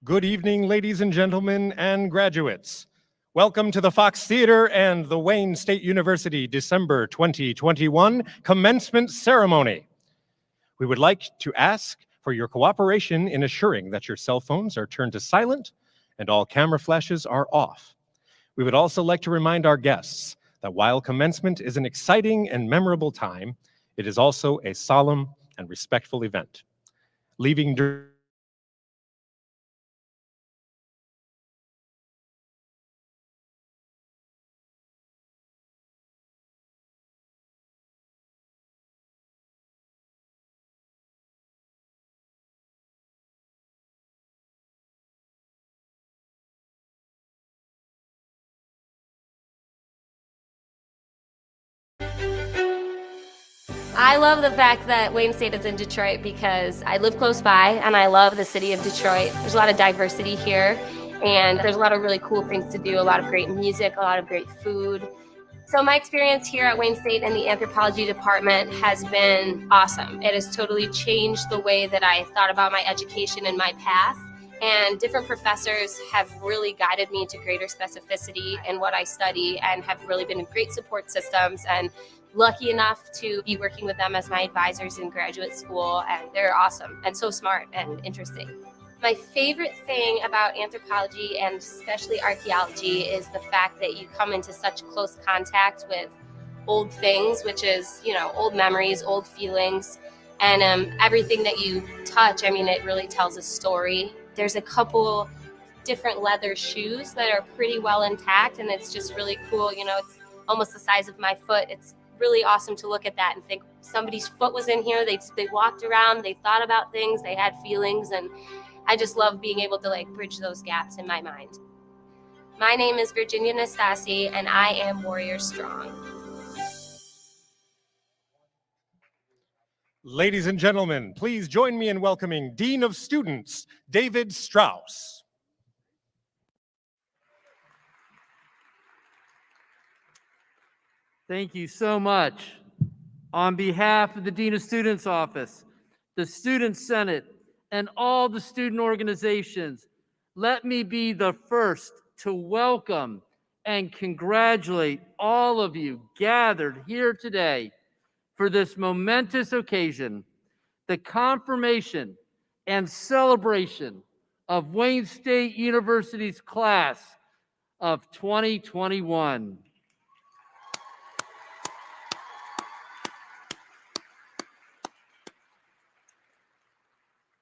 Good evening, ladies and gentlemen, and graduates. Welcome to the Fox Theater and the Wayne State University December 2021 Commencement Ceremony. We would like to ask for your cooperation in assuring that your cell phones are turned to silent and all camera flashes are off. We would also like to remind our guests that while commencement is an exciting and memorable time, it is also a solemn and respectful event. Leaving during I love the fact that Wayne State is in Detroit because I live close by and I love the city of Detroit. There's a lot of diversity here and there's a lot of really cool things to do, a lot of great music, a lot of great food. So my experience here at Wayne State in the anthropology department has been awesome. It has totally changed the way that I thought about my education and my path. And different professors have really guided me to greater specificity in what I study and have really been great support systems, and lucky enough to be working with them as my advisors in graduate school, and they're awesome and so smart and interesting. My favorite thing about anthropology and especially archaeology is the fact that you come into such close contact with old things, which is, old memories, old feelings, and everything that you touch, it really tells a story. There's a couple different leather shoes that are pretty well intact, and it's just really cool. You know, it's almost the size of my foot. It's really awesome to look at that and think somebody's foot was in here. They walked around, they thought about things, they had feelings, and I just love being able to like bridge those gaps in my mind. My name is Virginia Anastasi, and I am Warrior Strong. Ladies and gentlemen, please join me in welcoming Dean of Students, David Strauss. Thank you so much. On behalf of the Dean of Students Office, the Student Senate, and all the student organizations, let me be the first to welcome and congratulate all of you gathered here today for this momentous occasion, the confirmation and celebration of Wayne State University's class of 2021.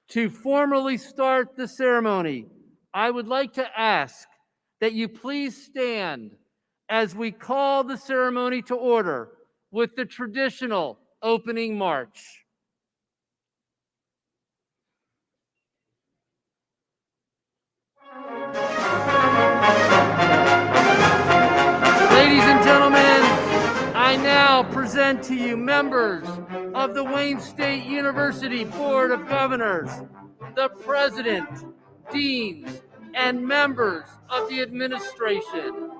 To formally start the ceremony, I would like to ask that you please stand as we call the ceremony to order with the traditional opening march. Ladies and gentlemen, I now present to you members of the Wayne State University Board of Governors, the President, Deans, and members of the administration.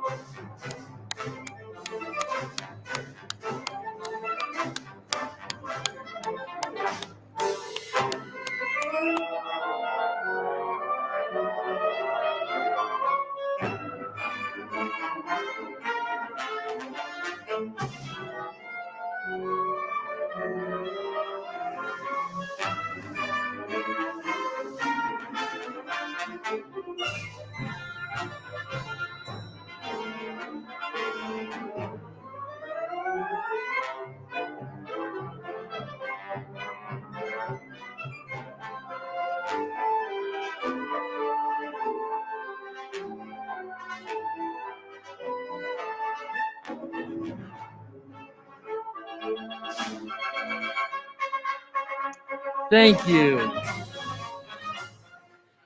Thank you.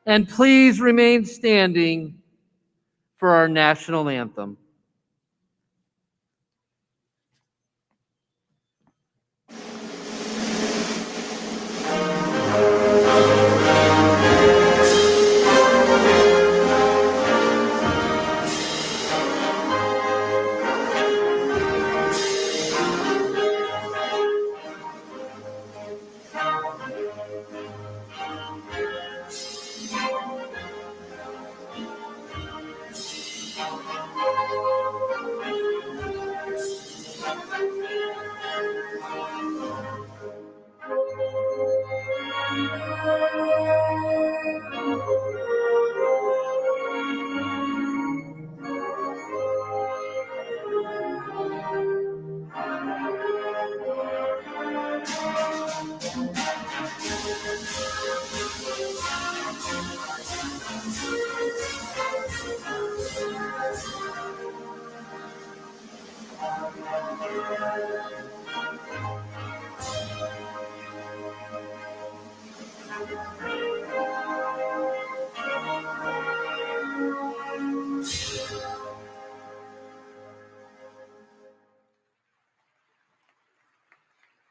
And please remain standing for our national anthem.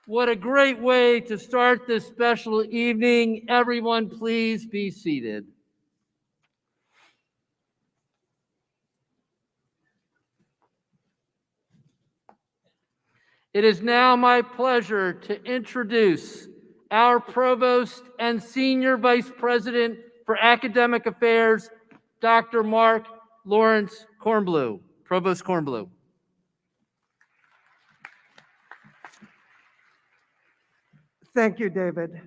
What a great way to start this special evening. Everyone, please be seated. It is now my pleasure to introduce our Provost and Senior Vice President for Academic Affairs, Dr. Mark Lawrence Kornblue. Provost Kornblue. Thank you, David.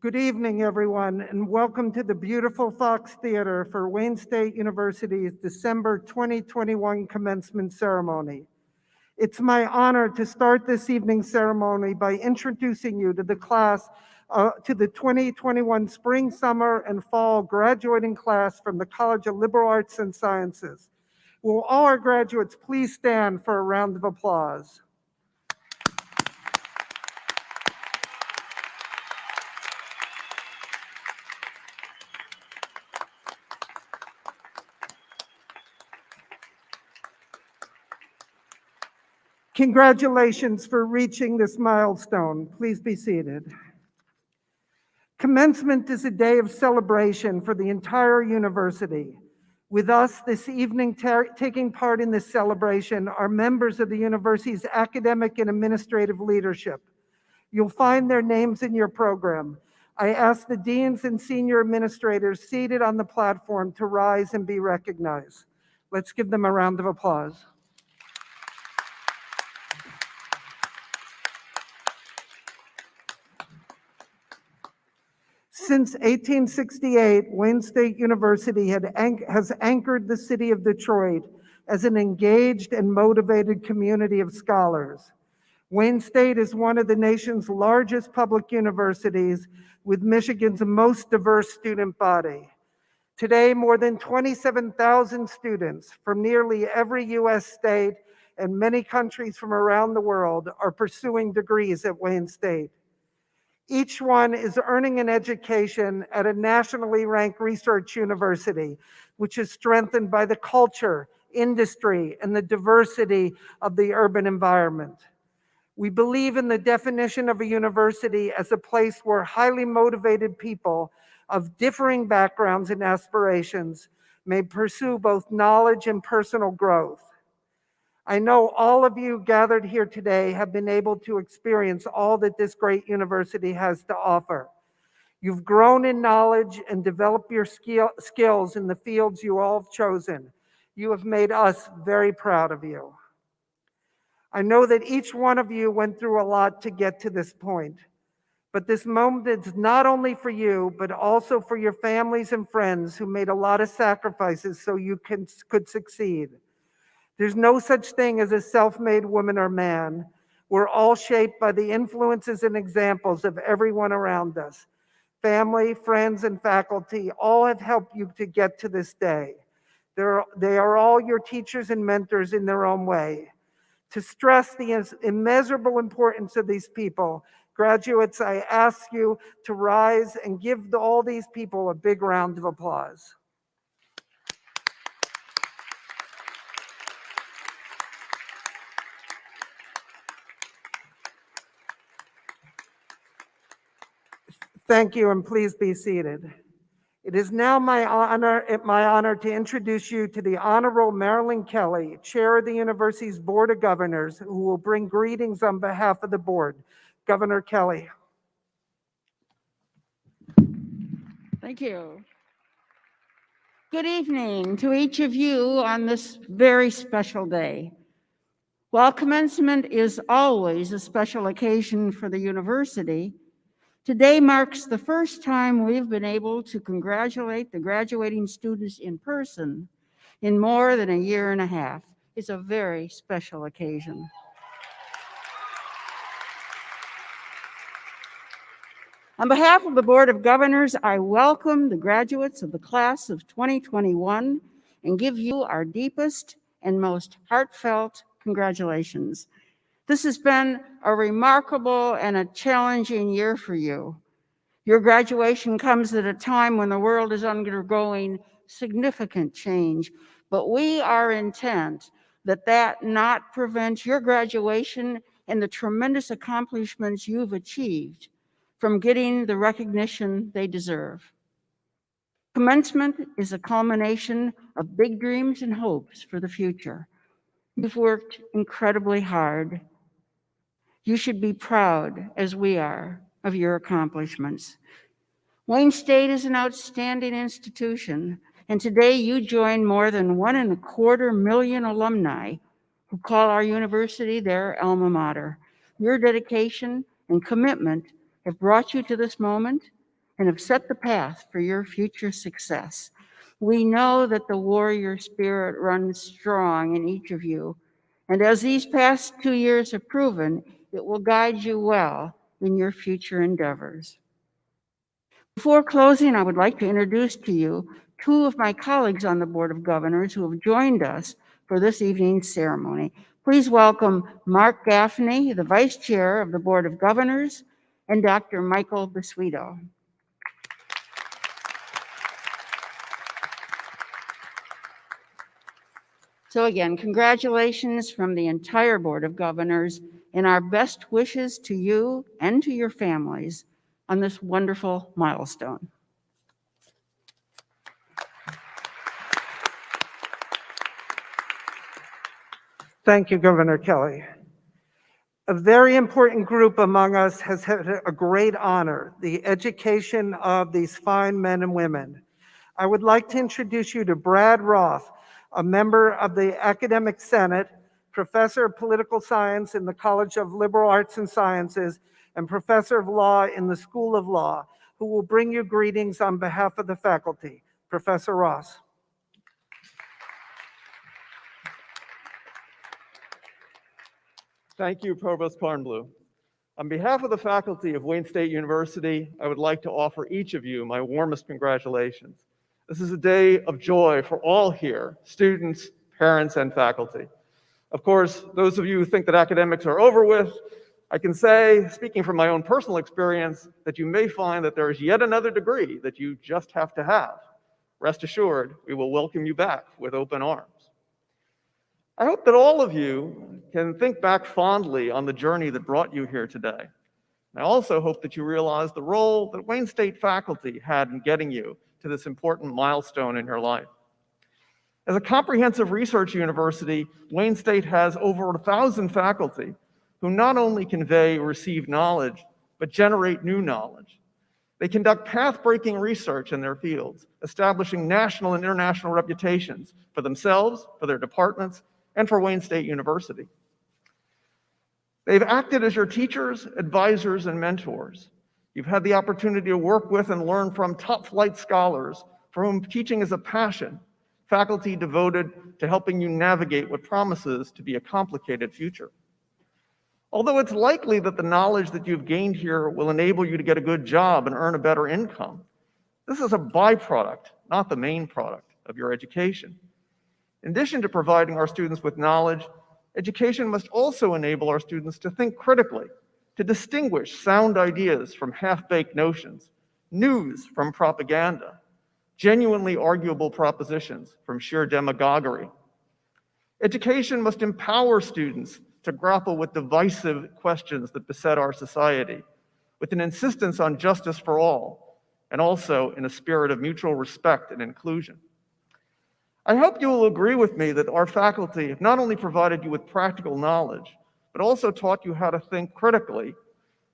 Good evening, everyone, and welcome to the beautiful Fox Theater for Wayne State University's December 2021 commencement ceremony. It's my honor to start this evening's ceremony by introducing you to the class to the 2021 spring, summer, and fall graduating class from the College of Liberal Arts and Sciences. Will all our graduates please stand for a round of applause? Congratulations for reaching this milestone. Please be seated. Commencement is a day of celebration for the entire university. With us this evening taking part in this celebration are members of the university's academic and administrative leadership. You'll find their names in your program. I ask the deans and senior administrators seated on the platform to rise and be recognized. Let's give them a round of applause. Since 1868, Wayne State University has anchored the city of Detroit as an engaged and motivated community of scholars. Wayne State is one of the nation's largest public universities with Michigan's most diverse student body. Today, more than 27,000 students from nearly every U.S. state and many countries from around the world are pursuing degrees at Wayne State. Each one is earning an education at a nationally ranked research university, which is strengthened by the culture, industry, and the diversity of the urban environment. We believe in the definition of a university as a place where highly motivated people of differing backgrounds and aspirations may pursue both knowledge and personal growth. I know all of you gathered here today have been able to experience all that this great university has to offer. You've grown in knowledge and developed your skills in the fields you all have chosen. You have made us very proud of you. I know that each one of you went through a lot to get to this point, but this moment is not only for you, but also for your families and friends who made a lot of sacrifices so you could succeed. There's no such thing as a self-made woman or man. We're all shaped by the influences and examples of everyone around us. Family, friends, and faculty all have helped you to get to this day. They are all your teachers and mentors in their own way. To stress the immeasurable importance of these people, graduates, I ask you to rise and give all these people a big round of applause. Thank you, and please be seated. It is now my honor to introduce you to the Honorable Marilyn Kelly, Chair of the University's Board of Governors, who will bring greetings on behalf of the board. Governor Kelly. Thank you. Good evening to each of you on this very special day. While commencement is always a special occasion for the university, today marks the first time we've been able to congratulate the graduating students in person in more than a year and a half. It's a very special occasion. On behalf of the Board of Governors, I welcome the graduates of the class of 2021 and give you our deepest and most heartfelt congratulations. This has been a remarkable and a challenging year for you. Your graduation comes at a time when the world is undergoing significant change, but we are intent that not prevent your graduation and the tremendous accomplishments you've achieved from getting the recognition they deserve. Commencement is a culmination of big dreams and hopes for the future. You've worked incredibly hard. You should be proud, as we are, of your accomplishments. Wayne State is an outstanding institution, and today you join more than 1.25 million alumni who call our university their alma mater. Your dedication and commitment have brought you to this moment and have set the path for your future success. We know that the warrior spirit runs strong in each of you, and as these past 2 years have proven, it will guide you well in your future endeavors. Before closing, I would like to introduce to you two of my colleagues on the Board of Governors who have joined us for this evening's ceremony. Please welcome Mark Gaffney, the Vice Chair of the Board of Governors, and Dr. Michael Basuito. So again, congratulations from the entire Board of Governors and our best wishes to you and to your families on this wonderful milestone. Thank you, Governor Kelly. A very important group among us has had a great honor, the education of these fine men and women. I would like to introduce you to Brad Roth, a member of the Academic Senate, professor of political science in the College of Liberal Arts and Sciences, and professor of law in the School of Law, who will bring you greetings on behalf of the faculty. Professor Roth. Thank you, Provost Kornblue. On behalf of the faculty of Wayne State University, I would like to offer each of you my warmest congratulations. This is a day of joy for all here, students, parents, and faculty. Of course, those of you who think that academics are over with, I can say, speaking from my own personal experience, that you may find that there is yet another degree that you just have to have. Rest assured, we will welcome you back with open arms. I hope that all of you can think back fondly on the journey that brought you here today. I also hope that you realize the role that Wayne State faculty had in getting you to this important milestone in your life. As a comprehensive research university, Wayne State has over 1,000 faculty who not only convey or receive knowledge, but generate new knowledge. They conduct path-breaking research in their fields, establishing national and international reputations for themselves, for their departments, and for Wayne State University. They've acted as your teachers, advisors, and mentors. You've had the opportunity to work with and learn from top-flight scholars for whom teaching is a passion, faculty devoted to helping you navigate what promises to be a complicated future. Although it's likely that the knowledge that you've gained here will enable you to get a good job and earn a better income, this is a byproduct, not the main product of your education. In addition to providing our students with knowledge, education must also enable our students to think critically, to distinguish sound ideas from half-baked notions, news from propaganda, genuinely arguable propositions from sheer demagoguery. Education must empower students to grapple with divisive questions that beset our society, with an insistence on justice for all, and also in a spirit of mutual respect and inclusion. I hope you will agree with me that our faculty have not only provided you with practical knowledge, but also taught you how to think critically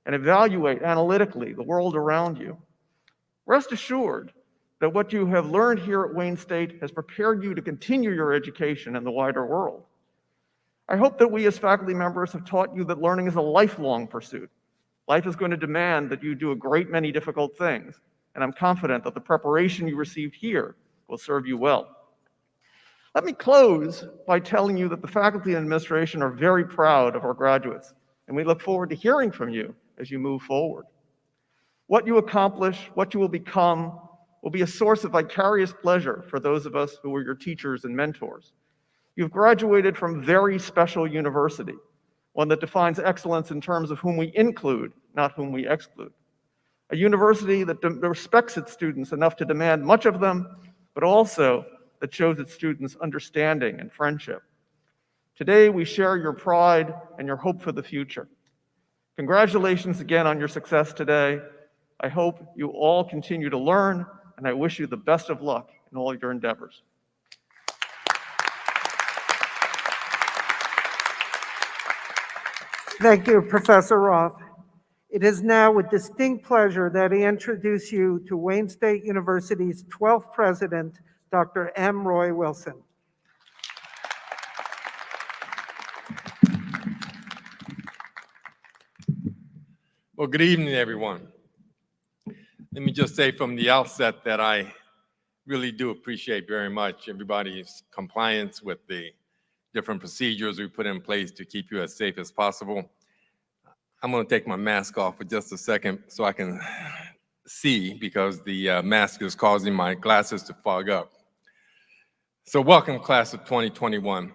and evaluate analytically the world around you. Rest assured that what you have learned here at Wayne State has prepared you to continue your education in the wider world. I hope that we as faculty members have taught you that learning is a lifelong pursuit. Life is going to demand that you do a great many difficult things, and I'm confident that the preparation you received here will serve you well. Let me close by telling you that the faculty and administration are very proud of our graduates, and we look forward to hearing from you as you move forward. What you accomplish, what you will become, will be a source of vicarious pleasure for those of us who were your teachers and mentors. You've graduated from a very special university, one that defines excellence in terms of whom we include, not whom we exclude. A university that respects its students enough to demand much of them, but also that shows its students understanding and friendship. Today, we share your pride and your hope for the future. Congratulations again on your success today. I hope you all continue to learn, and I wish you the best of luck in all your endeavors. Thank you, Professor Roth. It is now with distinct pleasure that I introduce you to Wayne State University's 12th president, Dr. M. Roy Wilson. Well, good evening, everyone. Let me just say from the outset that I really do appreciate very much everybody's compliance with the different procedures we put in place to keep you as safe as possible. I'm going to take my mask off for just a second so I can see because the mask is causing my glasses to fog up. So welcome, class of 2021.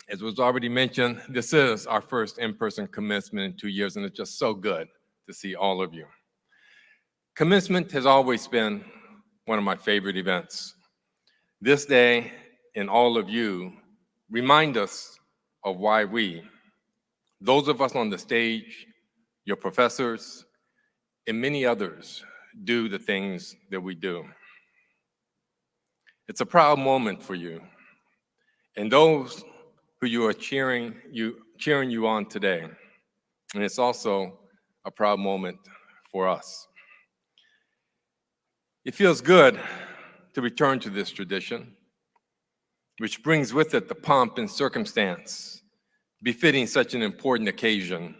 As was already mentioned, this is our first in-person commencement in 2 years, and it's just so good to see all of you. Commencement has always been one of my favorite events. This day and all of you remind us of why we, those of us on the stage, your professors, and many others, do the things that we do. It's a proud moment for you and those who you are cheering you on today. And it's also a proud moment for us. It feels good to return to this tradition, which brings with it the pomp and circumstance befitting such an important occasion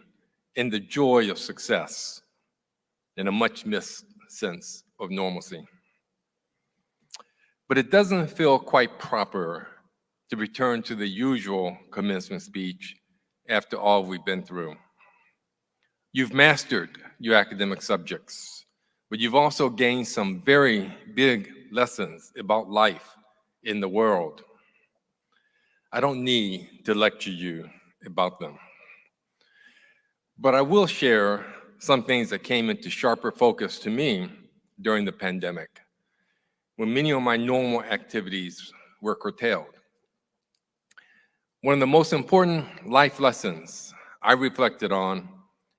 and the joy of success and a much missed sense of normalcy. But it doesn't feel quite proper to return to the usual commencement speech after all we've been through. You've mastered your academic subjects, but you've also gained some very big lessons about life in the world. I don't need to lecture you about them, but I will share some things that came into sharper focus to me during the pandemic, when many of my normal activities were curtailed. One of the most important life lessons I reflected on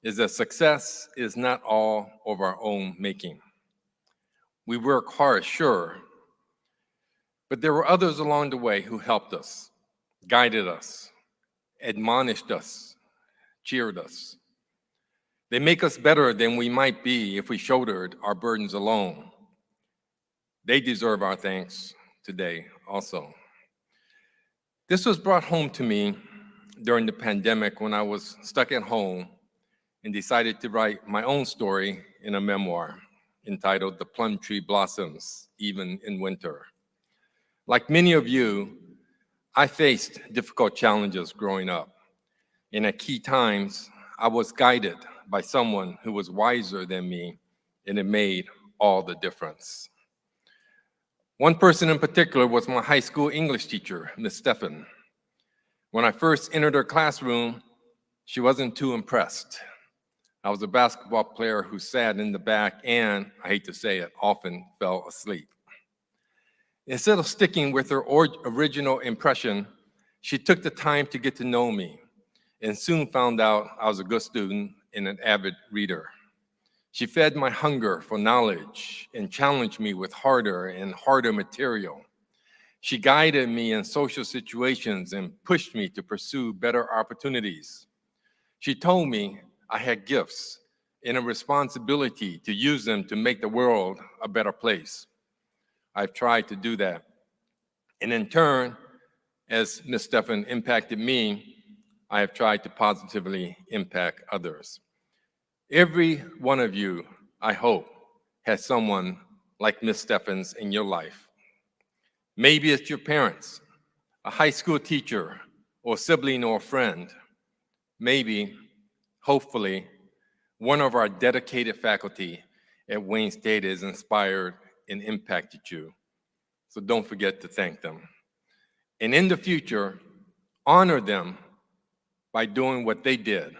is that success is not all of our own making. We work hard, sure, but there were others along the way who helped us, guided us, admonished us, cheered us. They make us better than we might be if we shouldered our burdens alone. They deserve our thanks today also. This was brought home to me during the pandemic when I was stuck at home and decided to write my own story in a memoir entitled The Plum Tree Blossoms, Even in Winter. Like many of you, I faced difficult challenges growing up, and at key times, I was guided by someone who was wiser than me, and it made all the difference. One person in particular was my high school English teacher, Miss Stephan. When I first entered her classroom, she wasn't too impressed. I was a basketball player who sat in the back and, I hate to say it, often fell asleep. Instead of sticking with her original impression, she took the time to get to know me and soon found out I was a good student and an avid reader. She fed my hunger for knowledge and challenged me with harder and harder material. She guided me in social situations and pushed me to pursue better opportunities. She told me I had gifts and a responsibility to use them to make the world a better place. I've tried to do that. And in turn, as Ms. Stephan impacted me, I have tried to positively impact others. Every one of you, I hope, has someone like Ms. Stephan's in your life. Maybe it's your parents, a high school teacher, or sibling or friend. Maybe, hopefully, one of our dedicated faculty at Wayne State has inspired and impacted you. So don't forget to thank them. And in the future, honor them by doing what they did.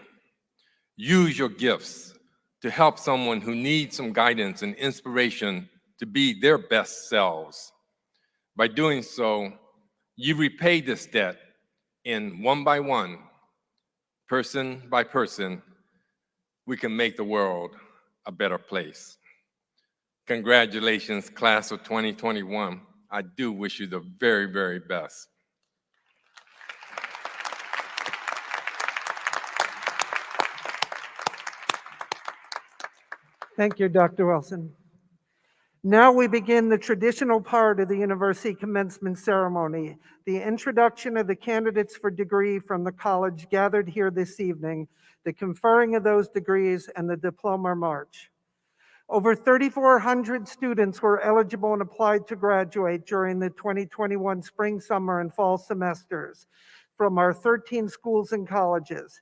Use your gifts to help someone who needs some guidance and inspiration to be their best selves. By doing so, you repay this debt, and one by one, person by person, we can make the world a better place. Congratulations, class of 2021. I do wish you the very, very best. Thank you, Dr. Wilson. Now we begin the traditional part of the university commencement ceremony, the introduction of the candidates for degree from the college gathered here this evening, the conferring of those degrees, and the diploma march. Over 3,400 students were eligible and applied to graduate during the 2021 spring, summer, and fall semesters from our 13 schools and colleges.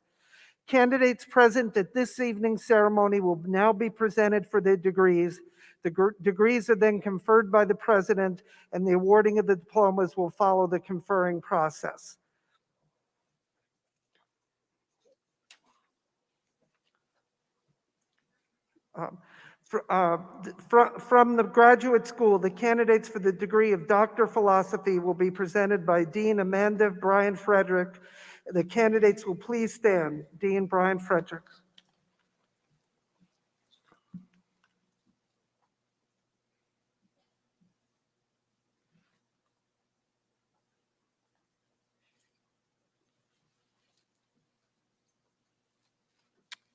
Candidates present at this evening's ceremony will now be presented for their degrees. The degrees are then conferred by the president, and the awarding of the diplomas will follow the conferring process. From the graduate school, the candidates for the degree of Doctor of Philosophy will be presented by Dean Amanda Brian Frederick. The candidates will please stand. Dean Brian Frederick.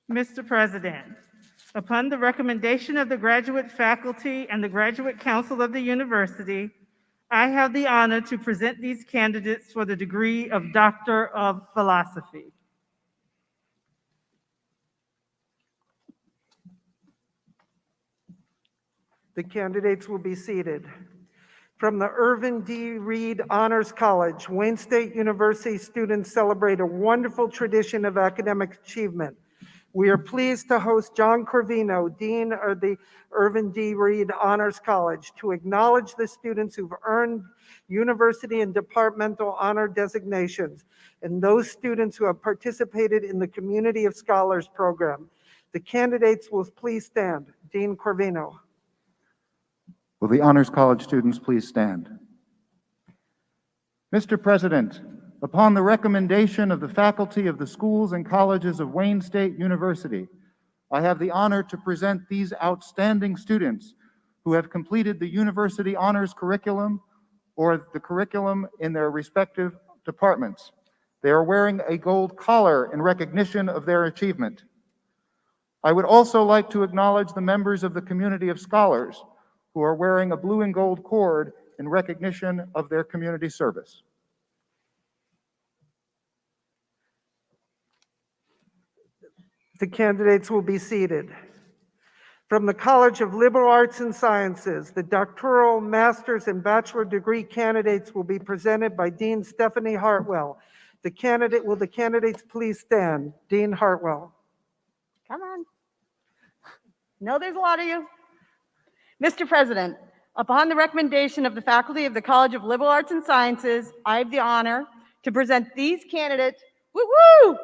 Mr. President, upon the recommendation of the graduate faculty and the Graduate Council of the university, I have the honor to present these candidates for the degree of Doctor of Philosophy. The candidates will be seated. From the Irvin D. Reed Honors College, Wayne State University students celebrate a wonderful tradition of academic achievement. We are pleased to host John Corvino, Dean of the Irvin D. Reed Honors College, to acknowledge the students who've earned university and departmental honor designations, and those students who have participated in the Community of Scholars program. The candidates will please stand. Dean Corvino. Will the Honors College students please stand? Mr. President, upon the recommendation of the faculty of the schools and colleges of Wayne State University, I have the honor to present these outstanding students who have completed the university honors curriculum or the curriculum in their respective departments. They are wearing a gold collar in recognition of their achievement. I would also like to acknowledge the members of the Community of Scholars who are wearing a blue and gold cord in recognition of their community service. The candidates will be seated. From the College of Liberal Arts and Sciences, the doctoral, master's, and bachelor degree candidates will be presented by Dean Stephanie Hartwell. Will the candidates please stand? Dean Hartwell. Come on. No, there's a lot of you. Mr. President, upon the recommendation of the faculty of the College of Liberal Arts and Sciences, I have the honor to present these candidates, woo-woo,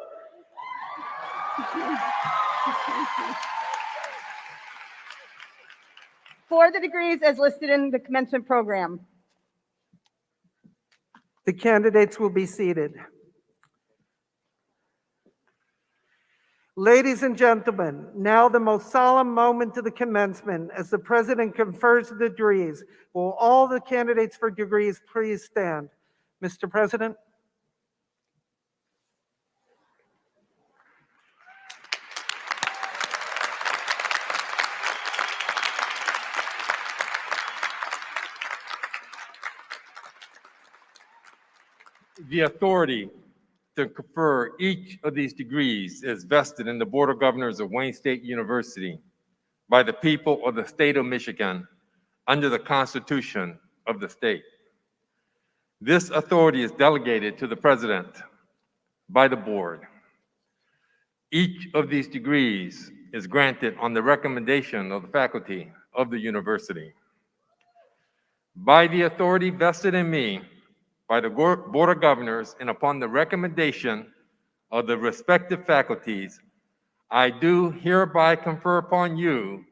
for the degrees as listed in the commencement program. The candidates will be seated. Ladies and gentlemen, now the most solemn moment of the commencement as the president confers the degrees. Will all the candidates for degrees please stand? Mr. President. The authority to confer each of these degrees is vested in the Board of Governors of Wayne State University by the people of the state of Michigan under the Constitution of the state. This authority is delegated to the president by the board. Each of these degrees is granted on the recommendation of the faculty of the university. By the authority vested in me by the Board of Governors and upon the recommendation of the respective faculties, I do hereby confer upon you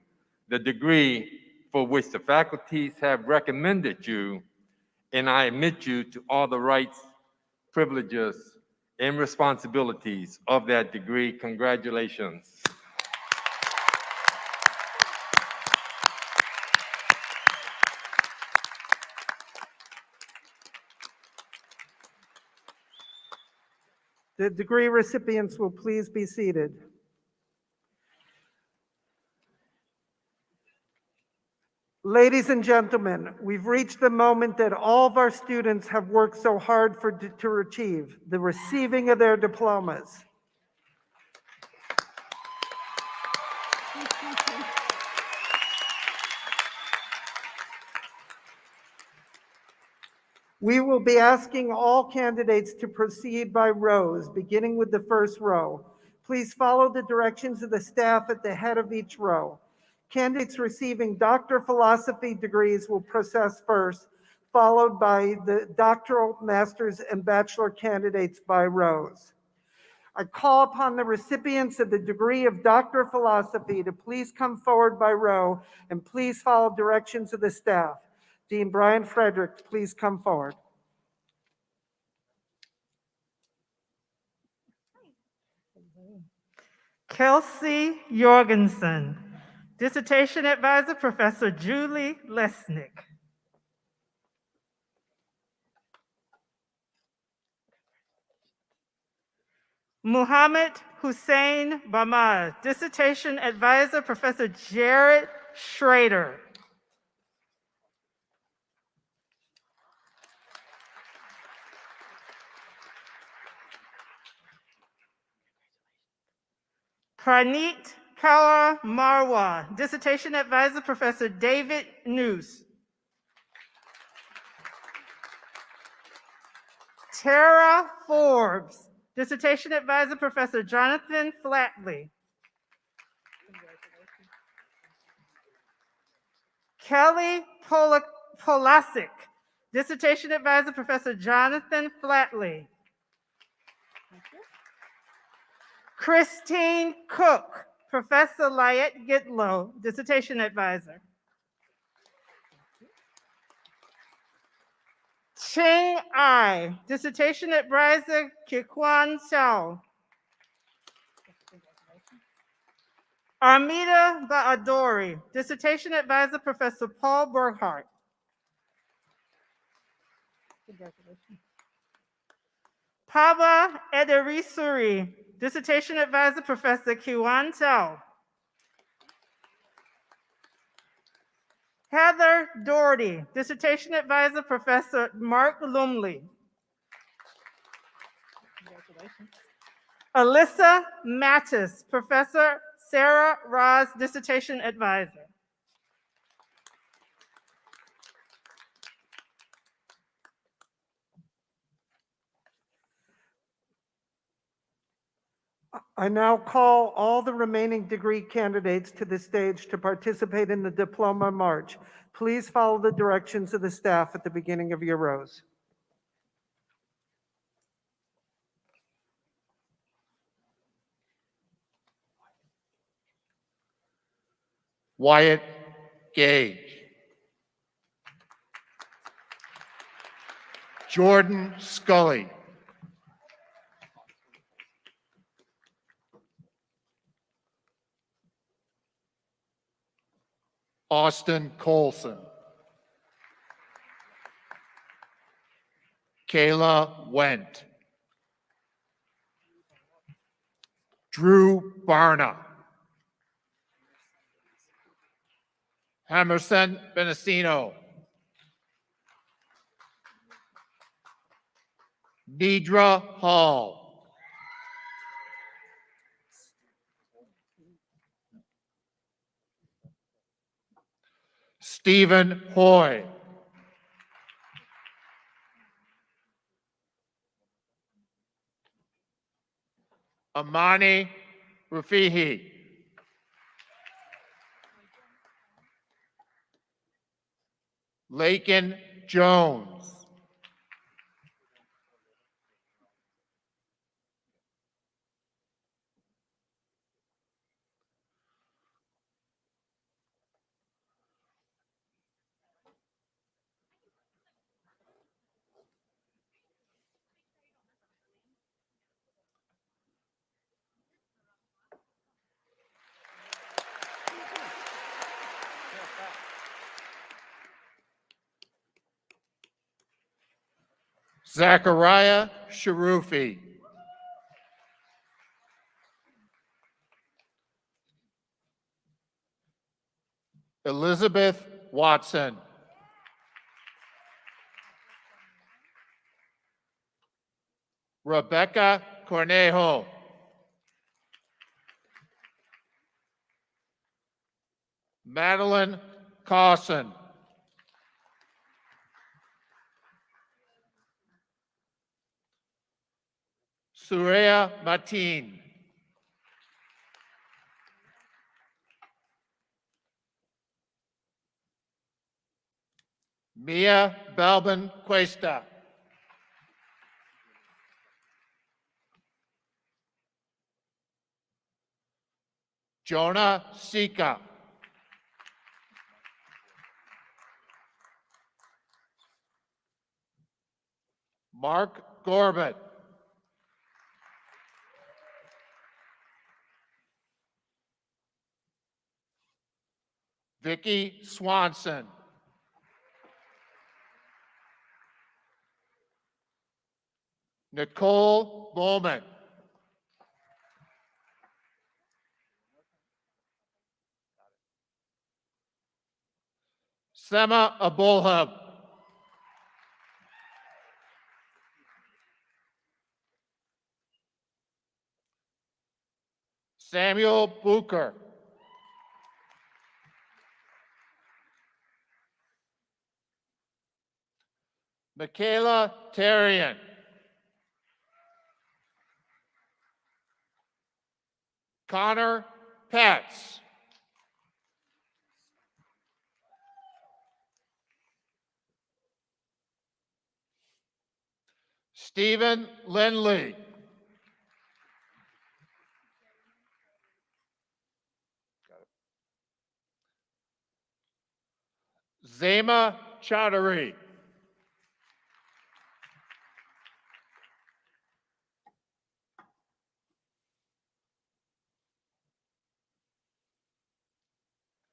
the degree for which the faculties have recommended you, and I admit you to all the rights, privileges, and responsibilities of that degree. Congratulations. The degree recipients will please be seated. Ladies and gentlemen, we've reached the moment that all of our students have worked so hard to achieve, the receiving of their diplomas. We will be asking all candidates to proceed by rows, beginning with the first row. Please follow the directions of the staff at the head of each row. Candidates receiving Doctor of Philosophy degrees will process first, followed by the doctoral, master's, and bachelor candidates by rows. I call upon the recipients of the degree of Doctor of Philosophy to please come forward by row and please follow directions of the staff. Dean Brian Frederick, please come forward. Kelsey Jorgensen, Dissertation Advisor, Professor Julie Lesnick. Muhammad Hussein Bamad, Dissertation Advisor, Professor Jared Schrader. Praneet Kaur Marwa, Dissertation Advisor, Professor David Noose. Tara Forbes, Dissertation Advisor, Professor Jonathan Flatley. Kelly Polasic, Dissertation Advisor, Professor Jonathan Flatley. Christine Cook, Professor Lyette Gitlow, Dissertation Advisor. Ching Ai, Dissertation Advisor, Kikwan Xiao. Armida Baadori, Dissertation Advisor, Professor Paul Burghardt. Paba Ederisuri, Dissertation Advisor, Professor Kiwan Tao. Heather Doherty, Dissertation Advisor, Professor Mark Lumley. Alyssa Mattis, Professor Sarah Ross, Dissertation Advisor. I now call all the remaining degree candidates to the stage to participate in the diploma march. Please follow the directions of the staff at the beginning of your rows. Wyatt Gage. Jordan Scully. Austin Colson. Kayla Wendt. Drew Barna. Emerson Benacino. Nidra Hall. Stephen Hoy. Amani Rafihi. Lakin Jones. Zachariah Sharufi. Elizabeth Watson. Rebecca Cornejo. Madeline Carson. Surya Mateen. Mia Balbin Cuesta. Jonah Sika. Mark Gorbett. Vicky Swanson. Nicole Bowman. Sema Abulhab. Samuel Bucher. Michaela Tarian. Connor Petz. Stephen Lindley. Zema Chaudhary.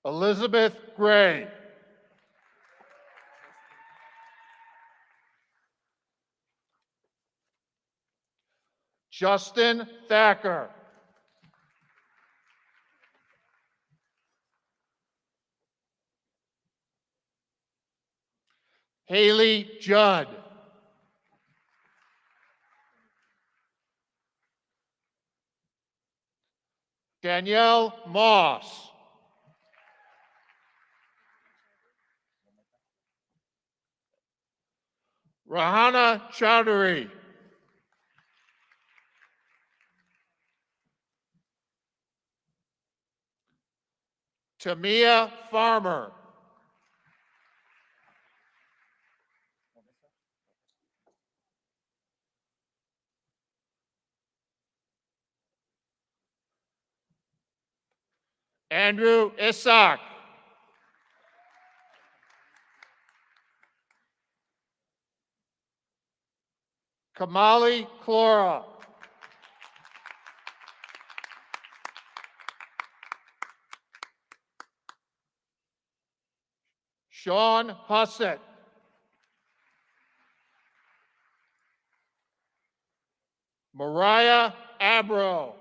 Elizabeth Gray. Justin Thacker. Haley Judd. Danielle Moss. Rahana Chowdhury. Tamia Farmer. Andrew Isaac. Kamali Clora. Sean Hussett. Mariah Abro.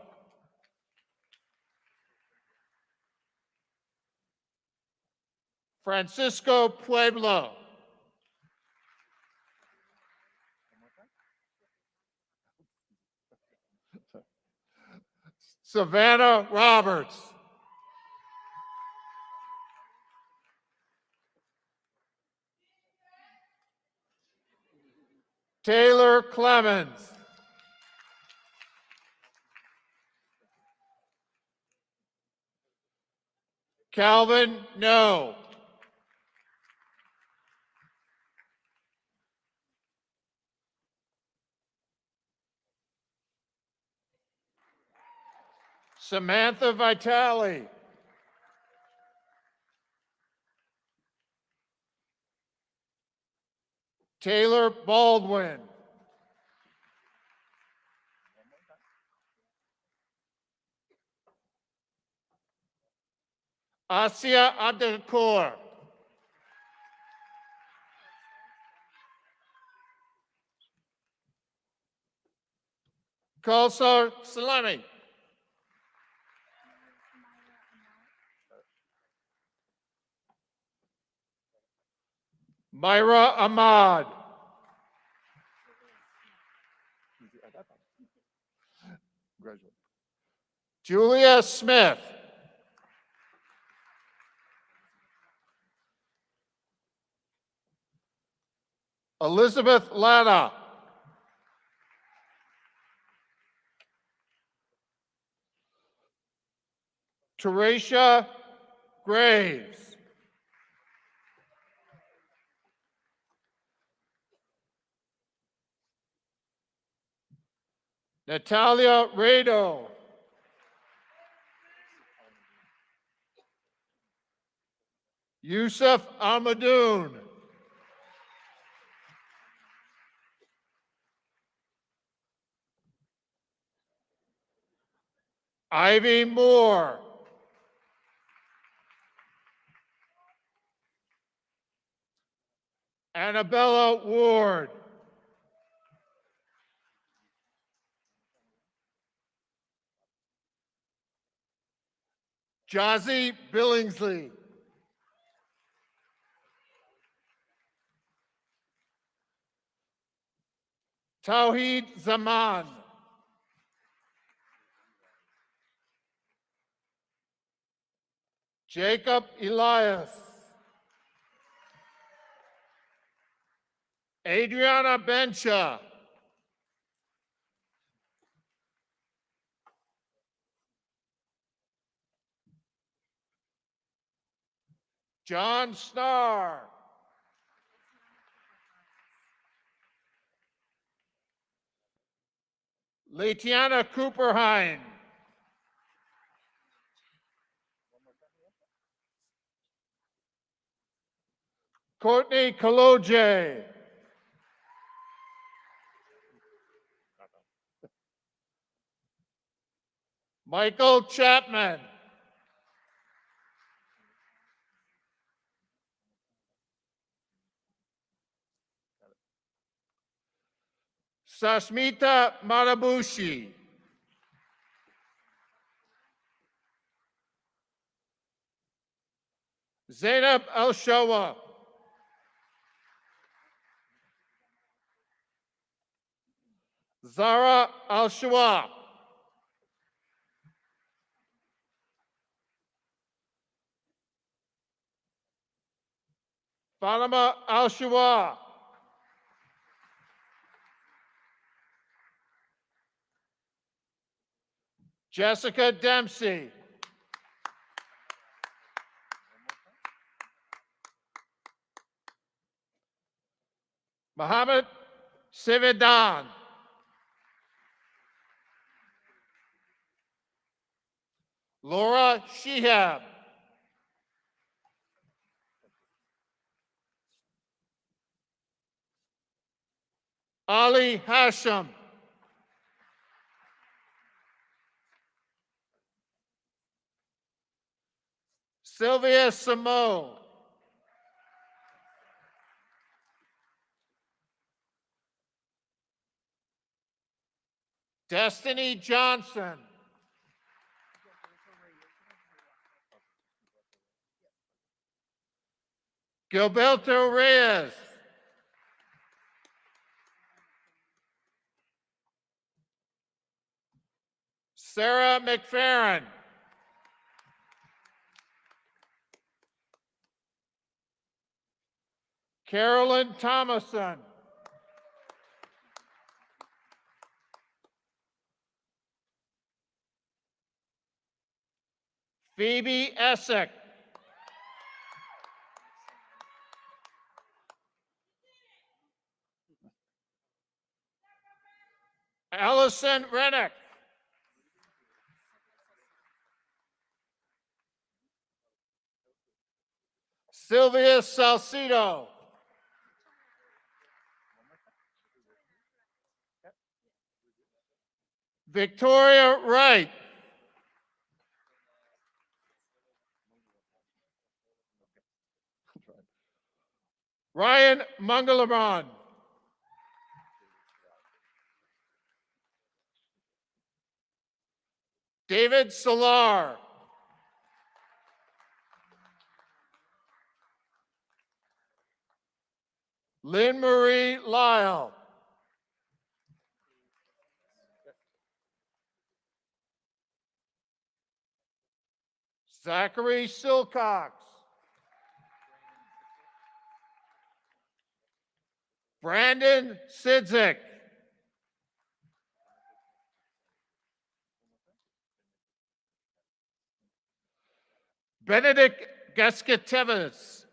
Francisco Pueblo. Savannah Roberts. Taylor Clemens. Calvin No. Samantha Vitale. Taylor Baldwin. Asia Abdelkour. Kausar Salami. Myra Ahmad. Julia Smith. Elizabeth Lana. Teresha Graves. Natalia Rado. Yusuf Almadoun. Ivy Moore. Annabella Ward. Jazzy Billingsley. Tawheed Zaman. Jacob Elias. Adriana Bencha. John Snar. Latiana Cooperheim. Courtney Kaloje. Michael Chapman. Sasmita Marabushi. Zainab Al-Shawa. Zara Al-Shawa. Fatima Al-Shawa. Jessica Dempsey. Mohammed Sividan. Laura Shihab. Ali Hashim. Sylvia Samo. Destiny Johnson. Gilberto Reyes. Sarah McFerrin. Carolyn Thomason. Phoebe Essick. Allison Rennick. Sylvia Salcido. Victoria Wright. Ryan Mangalaman. David Solar. Lynn Marie Lyle. Zachary Silcox. Brandon Sidzik. Benedict Gasketevas.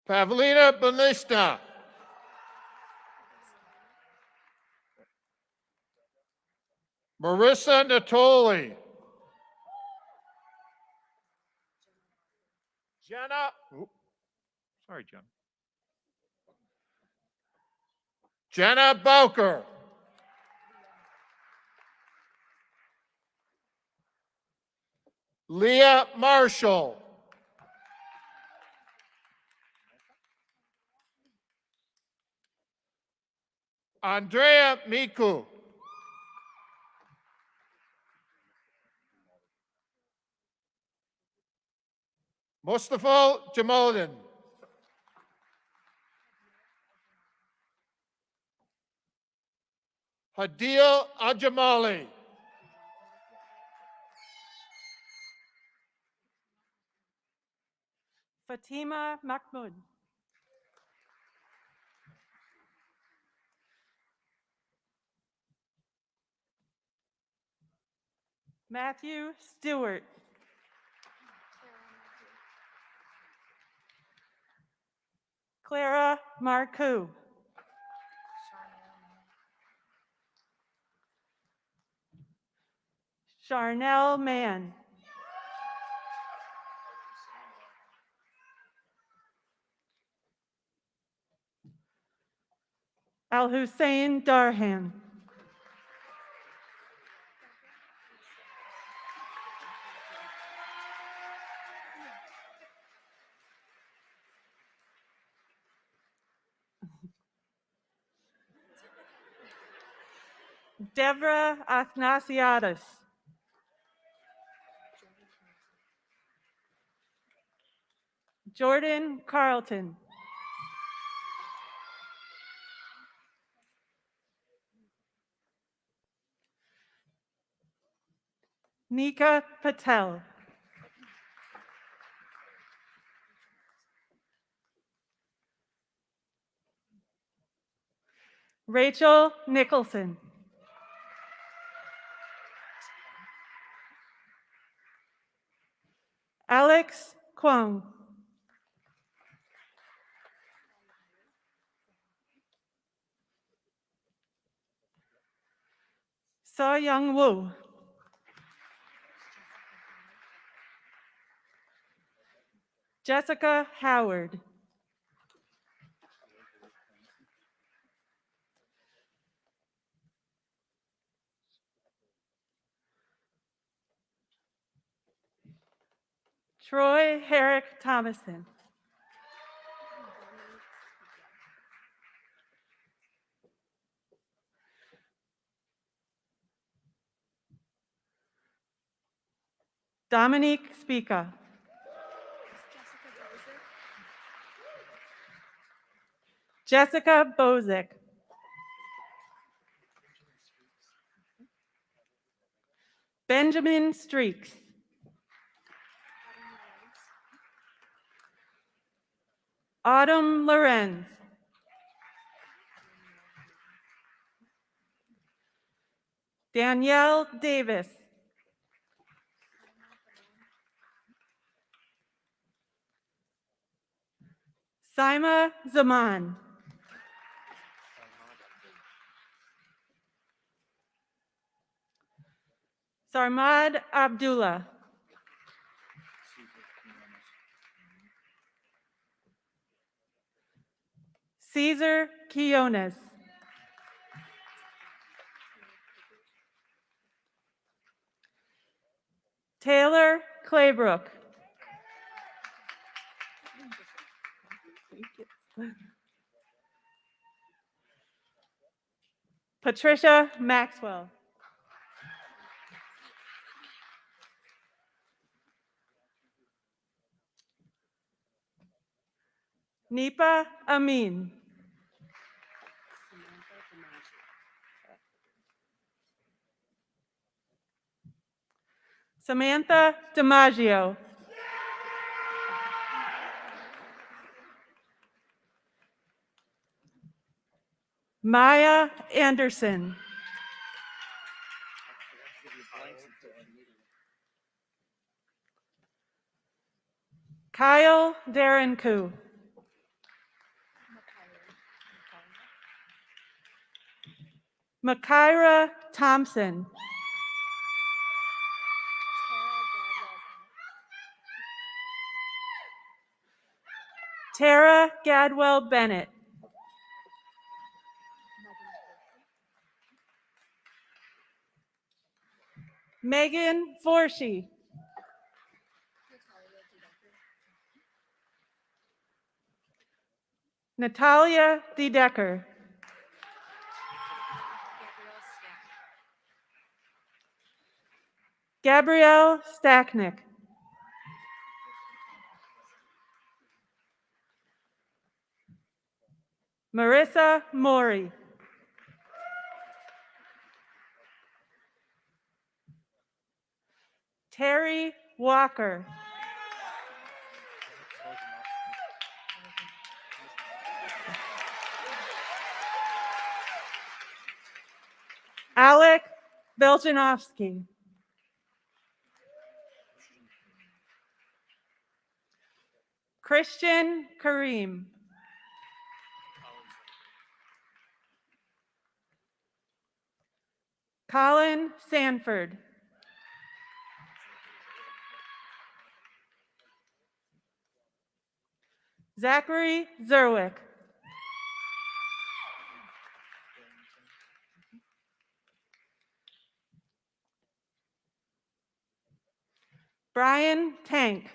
Pavlina Benishna. Marissa Natoli. Jenna. Sorry, Jen. Jenna Bowker. Leah Marshall. Andrea Miku. Mustafa Jamaldin. Hadil Ajamali. Fatima Mahmoud. Matthew Stewart. Clara Marcoux. Charnel Mann. Al Hussein Darhan. Deborah Athnasiadis. Jordan Carlton. Nika Patel. Rachel Nicholson. Alex Kwong. So Young Woo. Jessica Howard. Troy Herrick Thomason. Dominique Spica. Jessica Bozick. Benjamin Streaks. Autumn Lorenz. Danielle Davis. Saima Zaman. Sarmad Abdullah. Caesar Quiones. Taylor Claybrook. Patricia Maxwell. Nipa Amin. Samantha DiMaggio. Maya Anderson. Kyle Derenku. Makira Thompson. Tara Gadwell Bennett. Megan Forshey. Natalia DeDecker. Gabrielle Stacknick. Marissa Mori. Terry Walker. Alec Veljanovsky. Christian Kareem. Colin Sanford. Zachary Zerwick. Brian Tank.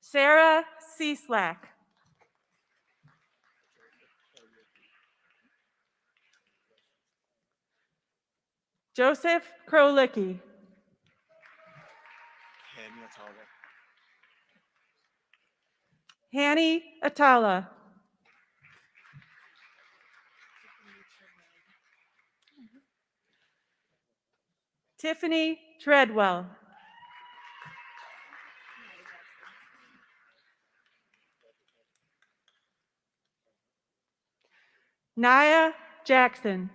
Sarah Cieslak. Joseph Krolicki. Hanny Atala. Tiffany Treadwell. Naya Jackson.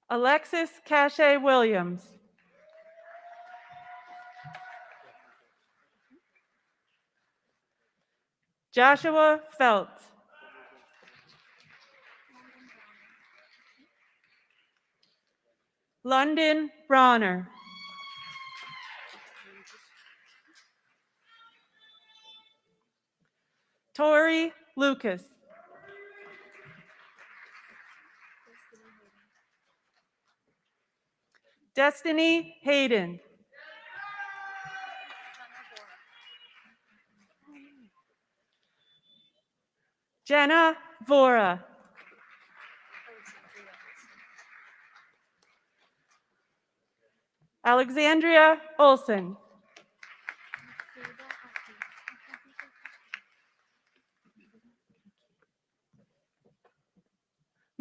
Alexis Cache Williams. Joshua Feltz. London Bronner. Tori Lucas. Destiny Hayden. Jenna Vora. Alexandria Olson.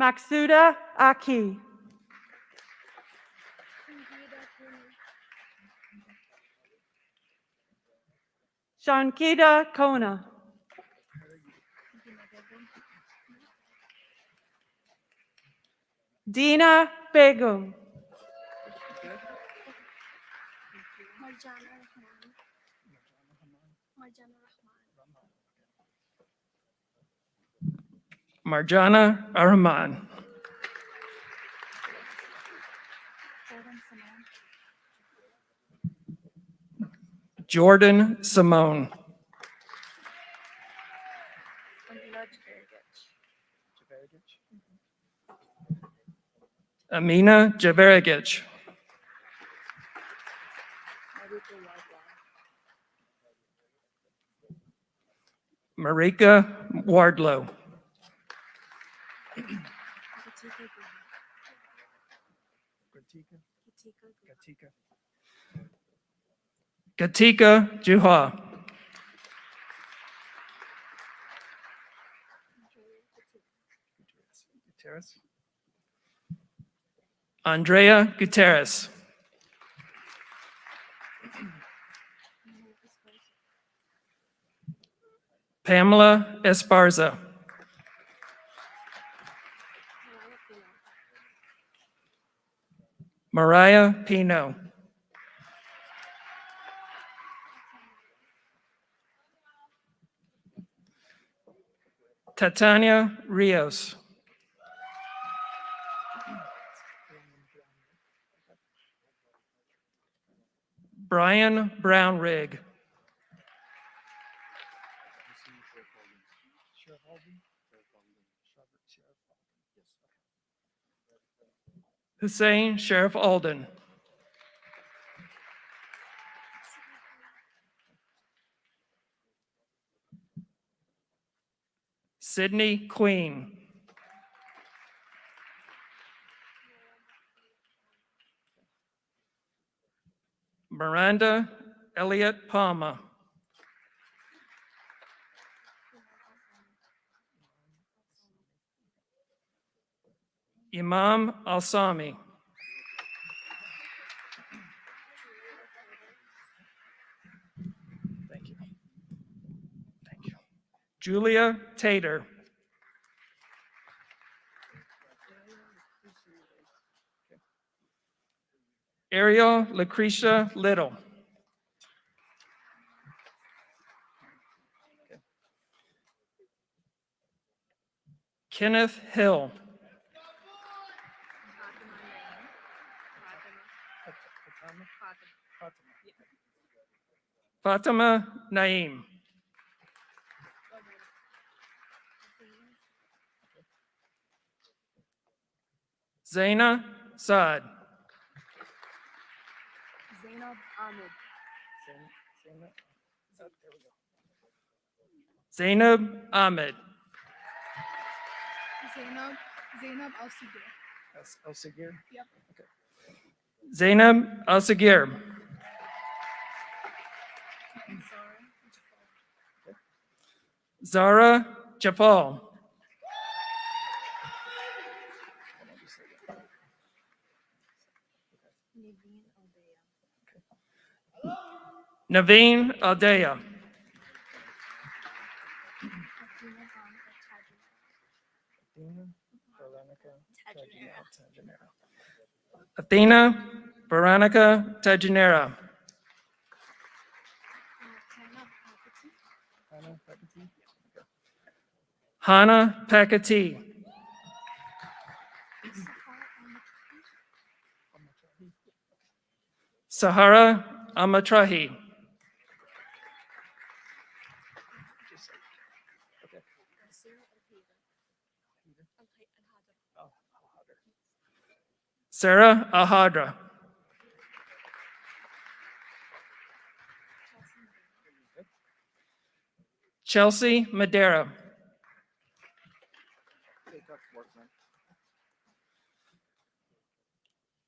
Maksuda Aki. Shankida Kona. Dina Begum. Marjana Arman. Jordan Simone. Amina Jaberigich. Marika Wardlow. Katika Juha. Andrea Gutierrez. Pamela Esparza. Mariah Pino. Catania Rios. Brian Brownrigg. Hussein Sheriff Alden. Sydney Queen. Miranda Elliott Palma. Imam Alsami. Thank you. Thank you. Julia Tater. Ariel Lucretia Little. Kenneth Hill. Fatima Naim. Zaina Saad. Zainab Ahmed. Zainab Al-Sigir. Al-Sigir? Yep. Okay. Zainab Al-Sigir. Zara Jafal. Naveen Aldea. Athena Veronica Tajinera. Hannah Pakati. Sahara Amatrahi. Sarah Ahadra. Chelsea Madera.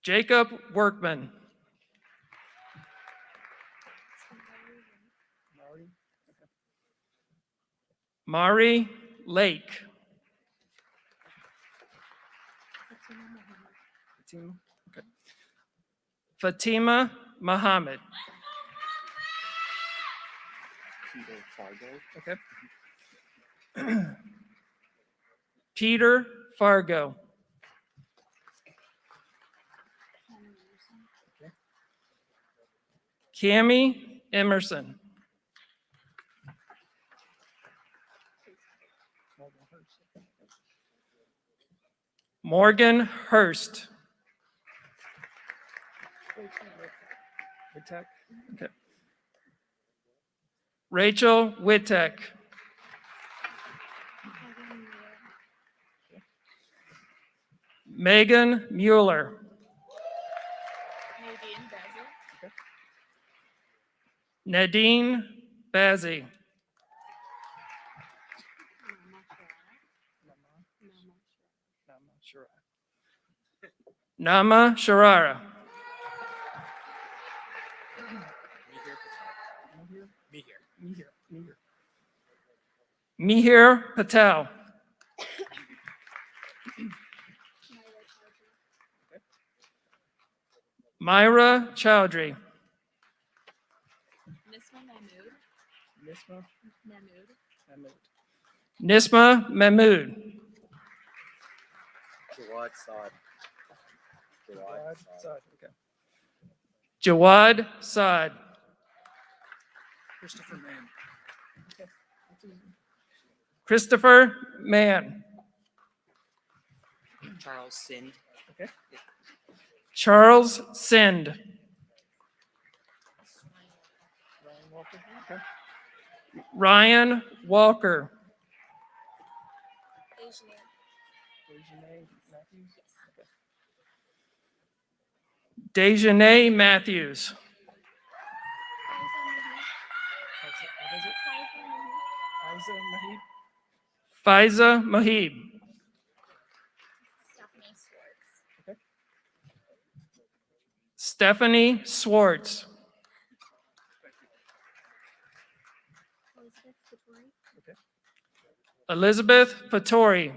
Jacob Workman. Mari Lake. Fatima Muhammad. Okay. Peter Fargo. Cami Emerson. Morgan Hurst. Okay. Rachel Wittek. Megan Mueller. Nadine Bazzi. Nama Sharara. Mihir Patel. Myra Chowdhury. Nisma Mahmood. Jawad Saad. Jawad Saad. Christopher Mann. Christopher Mann. Charles Sind. Charles Sind. Ryan Walker. Dejanay Matthews. Faiza Mahib. Stephanie Swartz. Elizabeth Fattori.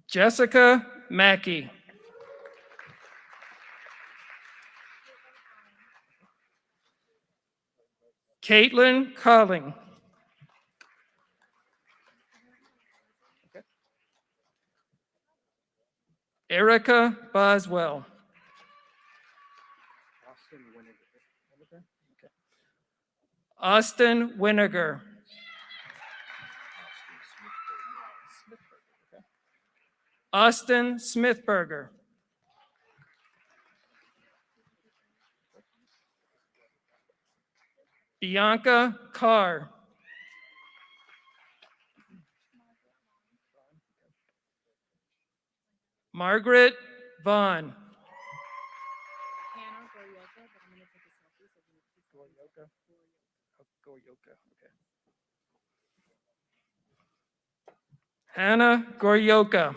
Jessica Mackey. Caitlin Colling. Erica Boswell. Austin Winiger. Austin Smithberger. Bianca Carr. Margaret Vaughn. Hannah Goryoka.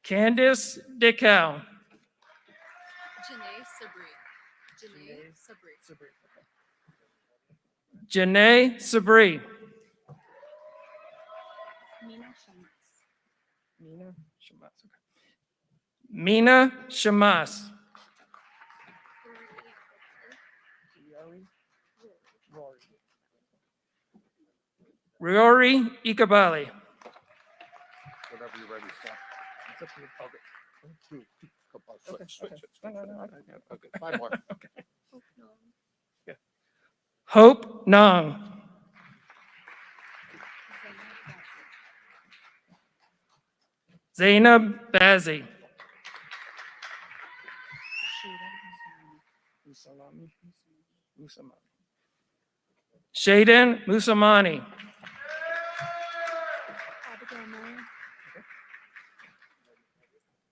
Candice Dickow. Janae Sabri. Mina Shamas. Rory Ikabali. Whatever you're ready, Scott. It's up to you. Okay. Switch. Okay. 5 more. Hope Nong. Zainab Bazi. Shaden Musamani.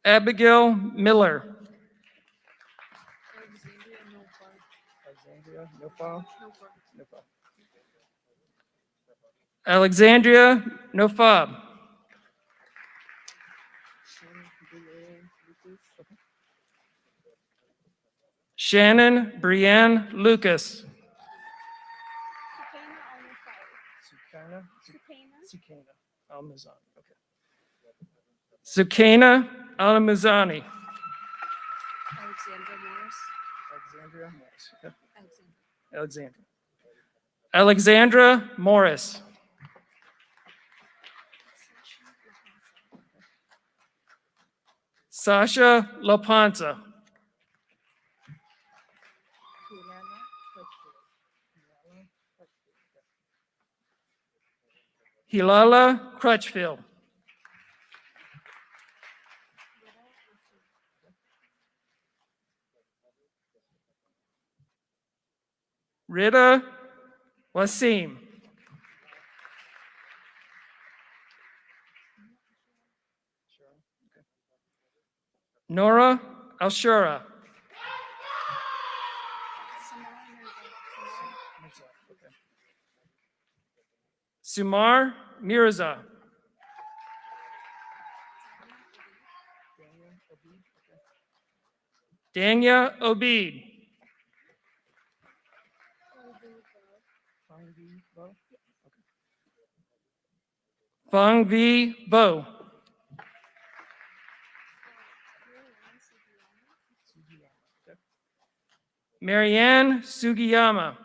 Abigail Miller. Alexandria Nofab. Shannon Brienne Lucas. Sukaina Al-Muzani. Alexandra Morris. Sasha LaPonta. Hilala Crutchfield. Rita Wasim. Nora Alshura. Sumar Mirza. Danya Obid. Fang Vi Bo. Marianne Sugiyama.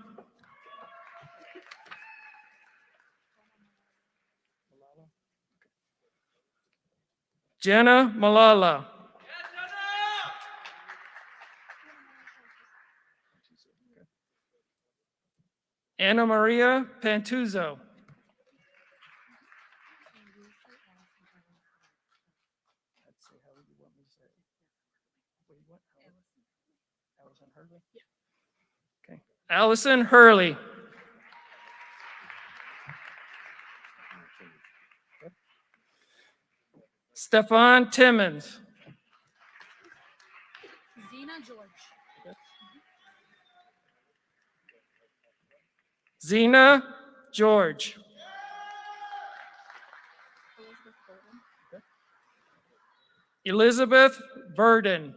Jenna Malala. Anna Maria Pantuzzo. Okay. Allison Hurley. Stefan Timmons. Zena George. Zena George. Elizabeth Verdon.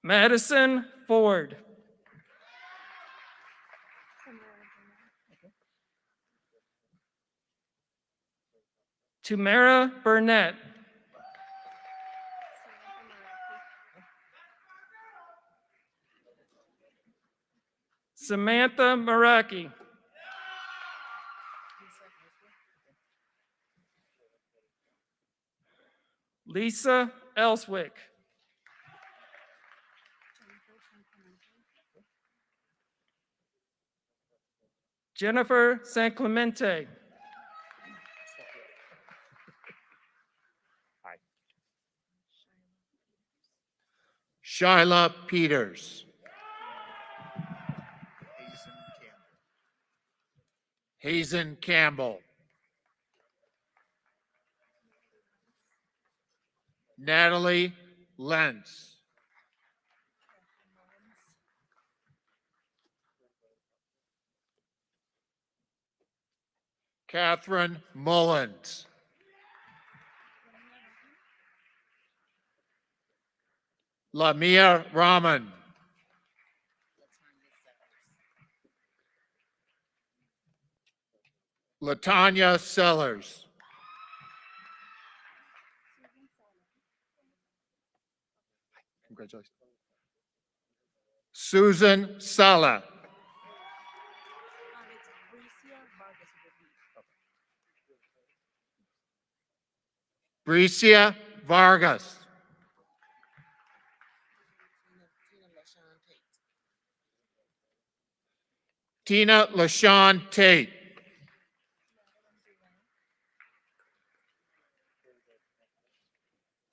Madison Ford. Tamara Burnett. Samantha Maraki. Lisa Elswick. Jennifer San Clemente. Shyla Peters. Hazen Campbell. Natalie Lentz. Catherine Mullins. Lamia Rahman. Latanya Sellers. Congratulations. Susan Sala. Bricia Vargas. Tina LaShawn Tate.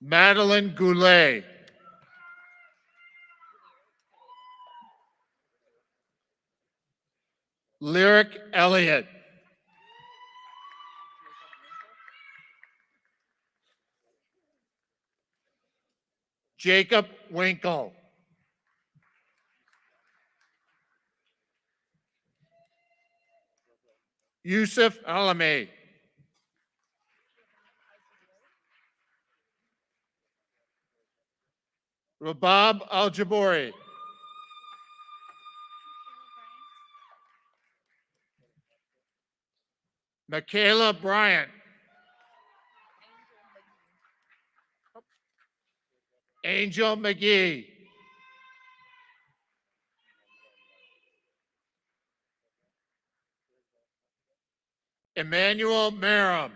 Madeline Goulet. Lyric Elliott. Jacob Winkle. Yusuf Alame. Rabab Al-Jabori. Michaela Bryant. Angel McGee. Emmanuel Merrim.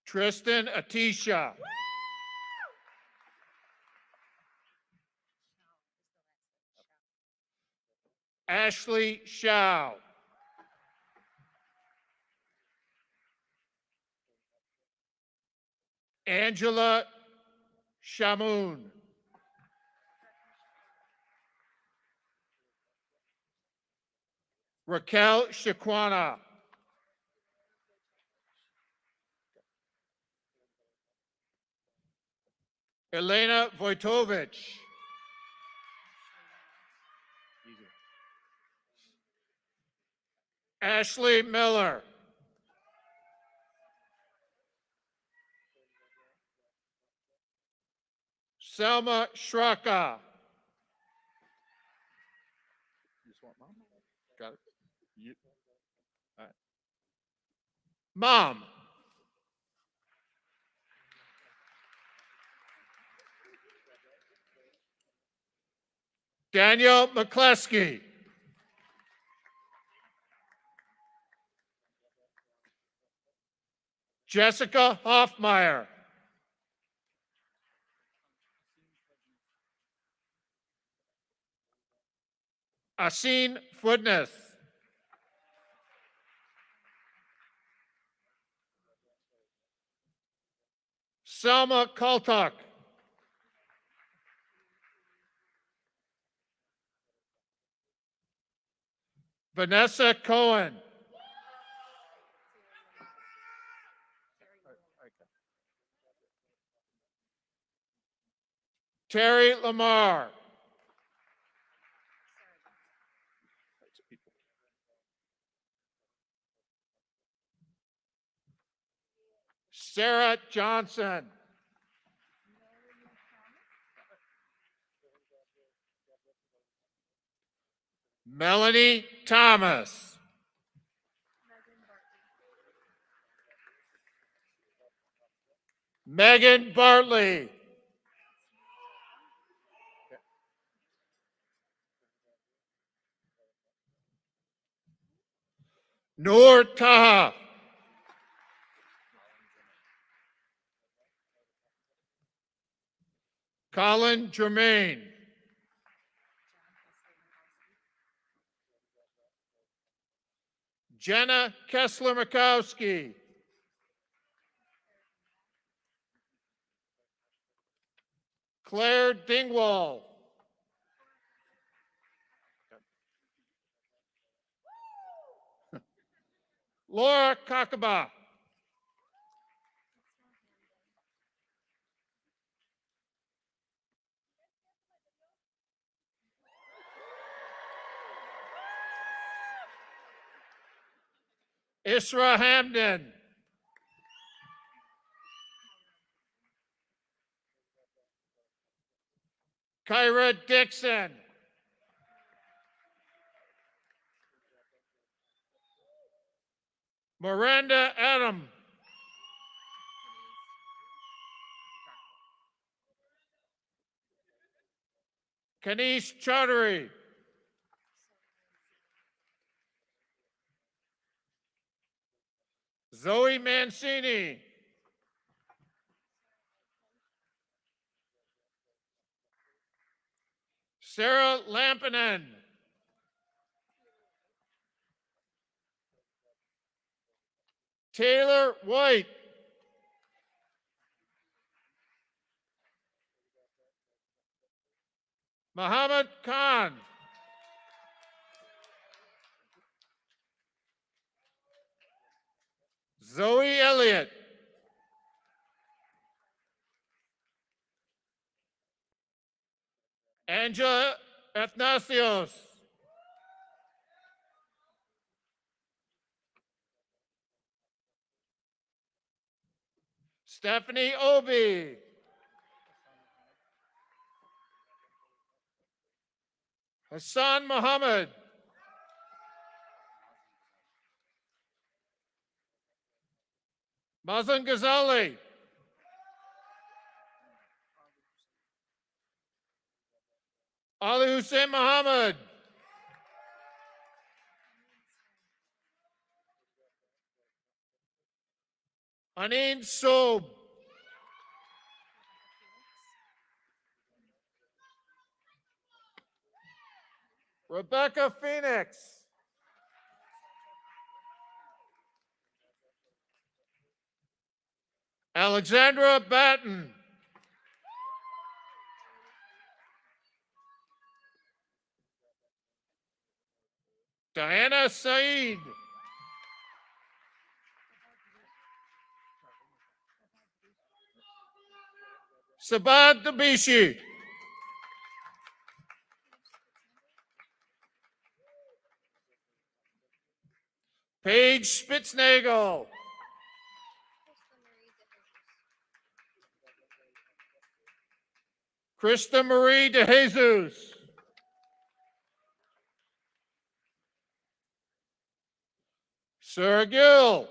Tristan Atisha. Ashley Shao. Angela Shamoun. Raquel Shaquana. Elena Vojtovich. Ashley Miller. Selma Shraka. Got it. All right. Mom. Daniel McCleskey. Jessica Hoffmeyer. Asin Foodness. Selma Kaltuk. Vanessa Cohen. Terry Lamar. Sarah Johnson. Melanie Thomas. Megan Bartley. Noor Taha. Colin Germain. Jenna Kessler-Makowski. Claire Dingwall. Laura Kakaba. Isra Hamden. Kyra Dixon. Miranda Adam. Kanish Chaudhary. Zoe Mancini. Sarah Lampinen. Taylor White. Muhammad Khan. Zoe Elliott. Angela Athnasios. Stephanie Obi. Hassan Muhammad. Mazan Ghazali. Ali Hussein Muhammad. Aneen Sob. Rebecca Phoenix. Alexandra Batten. Diana Saeed. Sabad Dabishi. Paige Spitznagel. Krista Marie De Jesus. Sir Gill.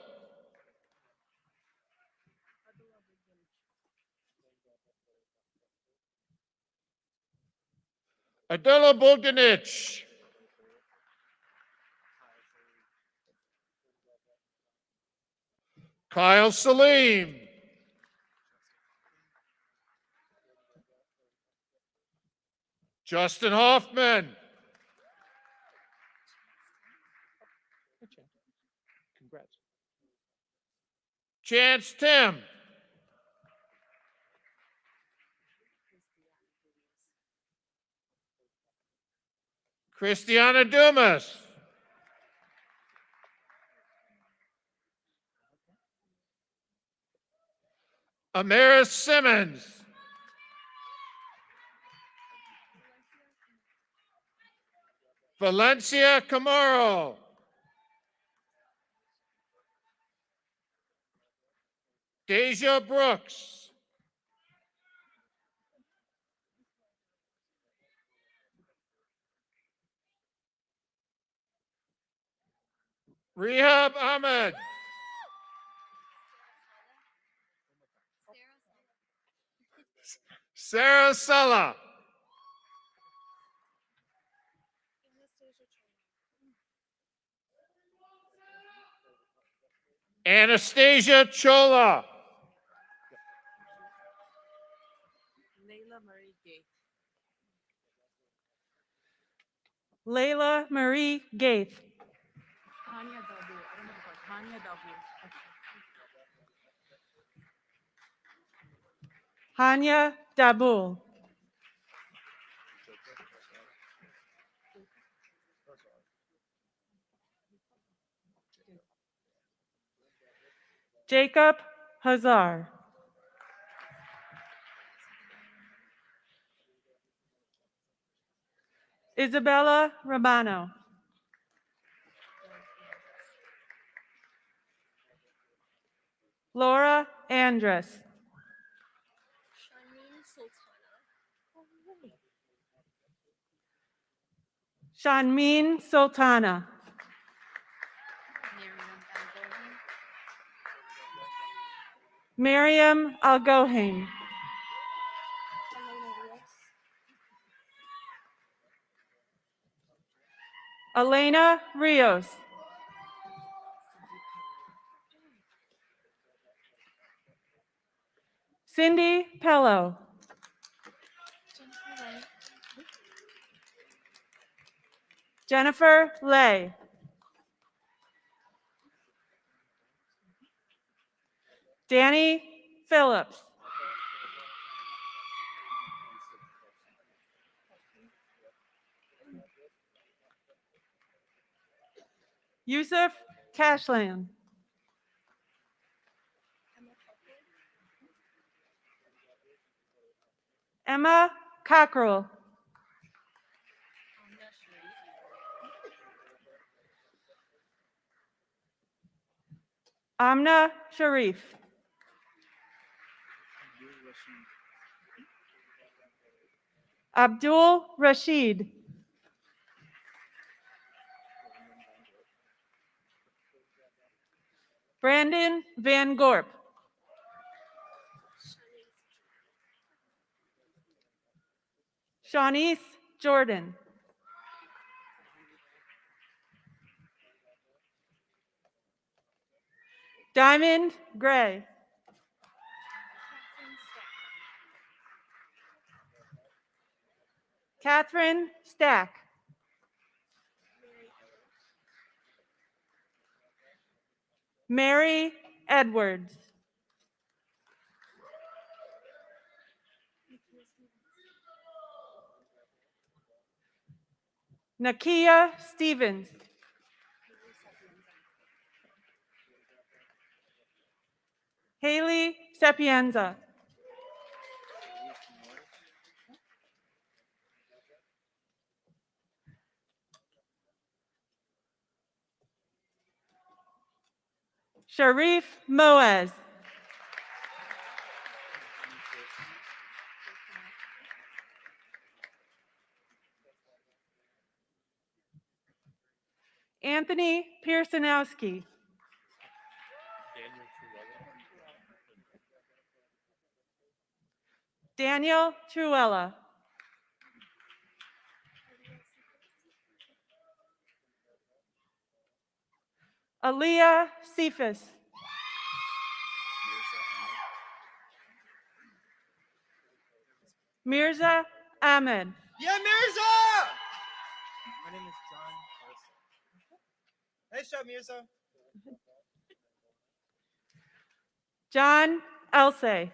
Adela Bogdanich. Kyle Salim. Justin Hoffman. Congrats. Chance Tim. Christiana Dumas. Amaris Simmons. Valencia Camaro. Deja Brooks. Rehab Ahmed. Sarah Sala. Anastasia Chola. Layla Marie Gaith. Hanya Dabul. Jacob Hazar. Isabella Romano. Laura Andress. Shanmeen Sultana. Miriam Algohain. Elena Rios. Cindy Pello. Jennifer Lay. Danny Phillips. Yusuf Cashland. Emma Cockrell. Amna Sharif. Abdul Rashid. Brandon Van Gorp. Shawnice Jordan. Diamond Gray. Catherine Stack. Mary Edwards. Nakia Stevens. Haley Sapienza. Sharif Moaz. Anthony Pearsonowski. Daniel Truella. Aliyah Cephas. Mirza Ahmed. Yeah, Mirza! My name is John. Nice job, Mirza. John Elsay.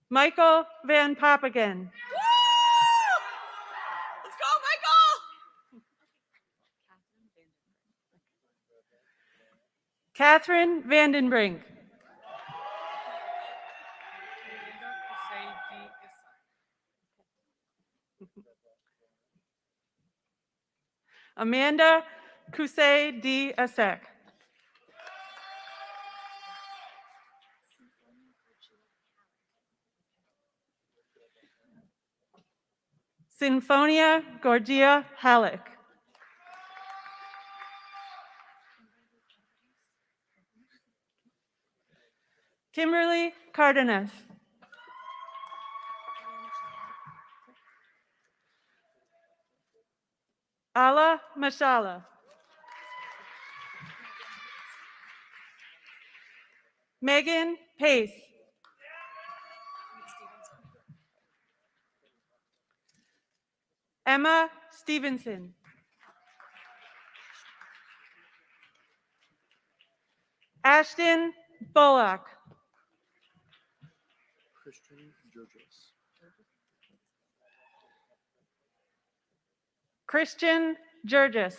Michael Van Poppigan. Let's go, Michael! Catherine Vandenbrink. Amanda Kusay D. Asek. Sinfonia Gorgia Halleck. Kimberly Cardenas. Ala Mashala. Megan Pace. Emma Stevenson. Ashton Bullock. Christian Jurgis.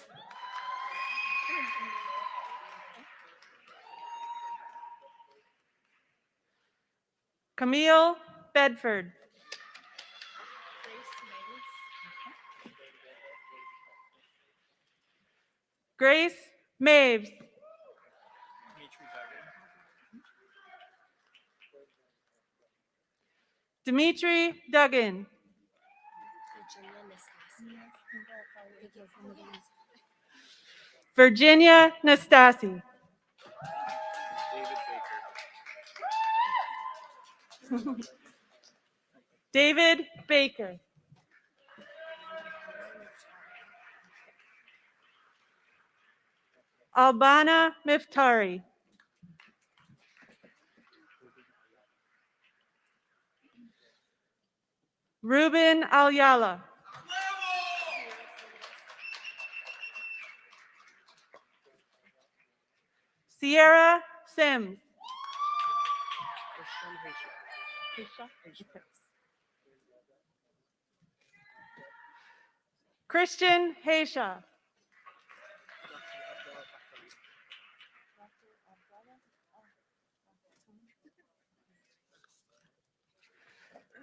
Camille Bedford. Grace Maves. Dimitri Duggan. Virginia Nastasi. David Baker. Albana Miftari. Ruben Alyala. Sierra Sims. Christian Haysha.